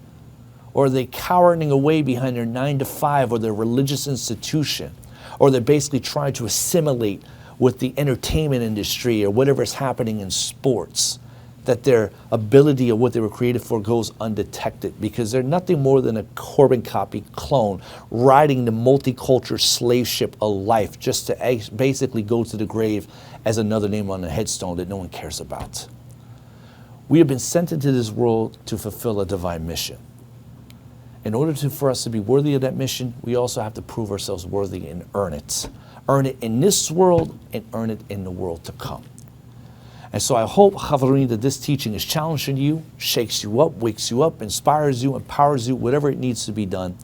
Or are they cowering away behind their 9-to-5 or their religious institution? Or they're basically trying to assimilate with the entertainment industry or whatever is happening in sports, that their ability of what they were created for goes undetected, because they're nothing more than a carbon copy clone riding the multicultural slave ship of life just to basically go to the grave as another name on a headstone that no one cares about. We have been sent into this world to fulfill a divine mission. In order for us to be worthy of that mission, we also have to prove ourselves worthy and earn it. Earn it in this world and earn it in the world to come. And so I hope, Chavarim, that this teaching is challenging you, shakes you up, wakes you up, inspires you, empowers you, whatever it needs to be done,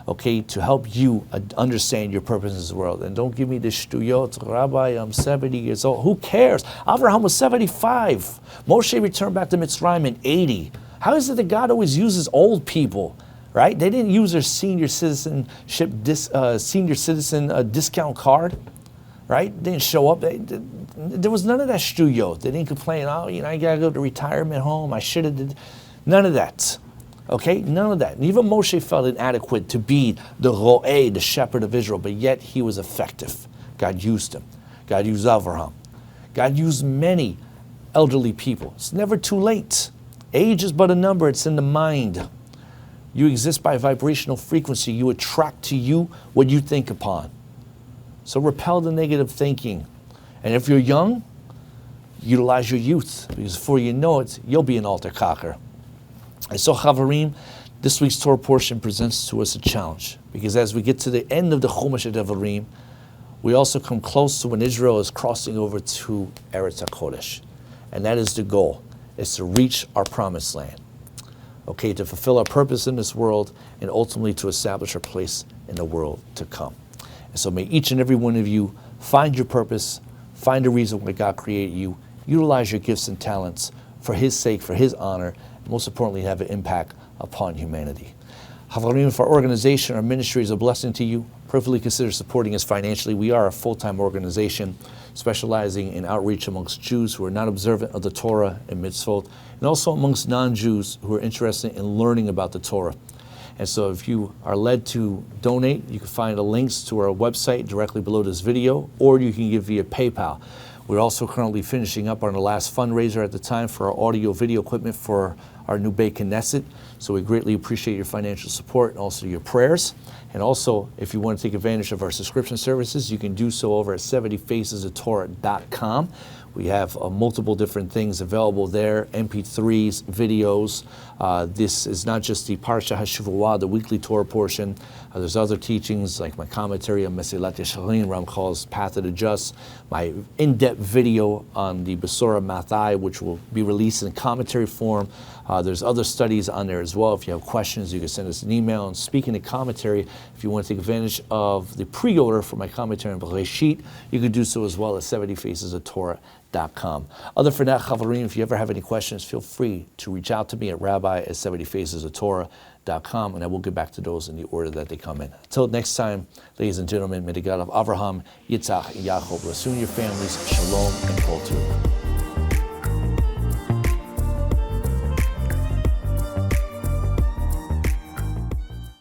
okay, to help you understand your purpose in this world. And don't give me this shtuyot, Rabbi, I'm 70 years old. Who cares? Avraham was 75. Moshe returned back to Mitzrayim in 80. How is it that God always uses old people, right? They didn't use their senior citizen discount card, right? They didn't show up. There was none of that shtuyot. They didn't complain, oh, I got to go to retirement home. I should have did. None of that. Okay, none of that. And even Moshe felt inadequate to be the ro'eh, the shepherd of Israel, but yet he was effective. God used him. God used Avraham. God used many elderly people. It's never too late. Age is but a number. It's in the mind. You exist by vibrational frequency. You attract to you what you think upon. So repel the negative thinking. And if you're young, utilize your youth, because before you know it, you'll be an altar kacher. And so, Chavarim, this week's Torah portion presents to us a challenge, because as we get to the end of the Chumash of Devarim, we also come close to when Israel is crossing over to Eretz HaKodesh. And that is the goal, is to reach our promised land. Okay, to fulfill our purpose in this world and ultimately to establish our place in the world to come. And so may each and every one of you find your purpose, find a reason why God created you, utilize your gifts and talents for His sake, for His honor, and most importantly, have an impact upon humanity. Chavarim, if our organization, our ministry is a blessing to you, perfectly consider supporting us financially. We are a full-time organization specializing in outreach amongst Jews who are not observant of the Torah and mitzvot, and also amongst non-Jews who are interested in learning about the Torah. And so if you are led to donate, you can find the links to our website directly below this video, or you can give via PayPal. We're also currently finishing up on the last fundraiser at the time for our audio video equipment for our new Beit Knesset. So we greatly appreciate your financial support and also your prayers. And also, if you want to take advantage of our subscription services, you can do so over at 70facesoftorah.com. We have multiple different things available there, MP3s, videos. This is not just the Parashat HaShavua, the weekly Torah portion. There's other teachings like my commentary on Mesilat Yesharim, Ram calls Path of the Just, my in-depth video on the Besorah Mathai, which will be released in commentary form. There's other studies on there as well. If you have questions, you can send us an email. And speaking of commentary, if you want to take advantage of the pre-order for my commentary on Bereshit, you can do so as well at 70facesoftorah.com. Other than that, Chavarim, if you ever have any questions, feel free to reach out to me at rabbi@70facesoftorah.com, and I will get back to those in the order that they come in. Until next time, ladies and gentlemen, may the God of Avraham, Yitzhak, and Yaakov bless you and your families. Shalom and kol tov.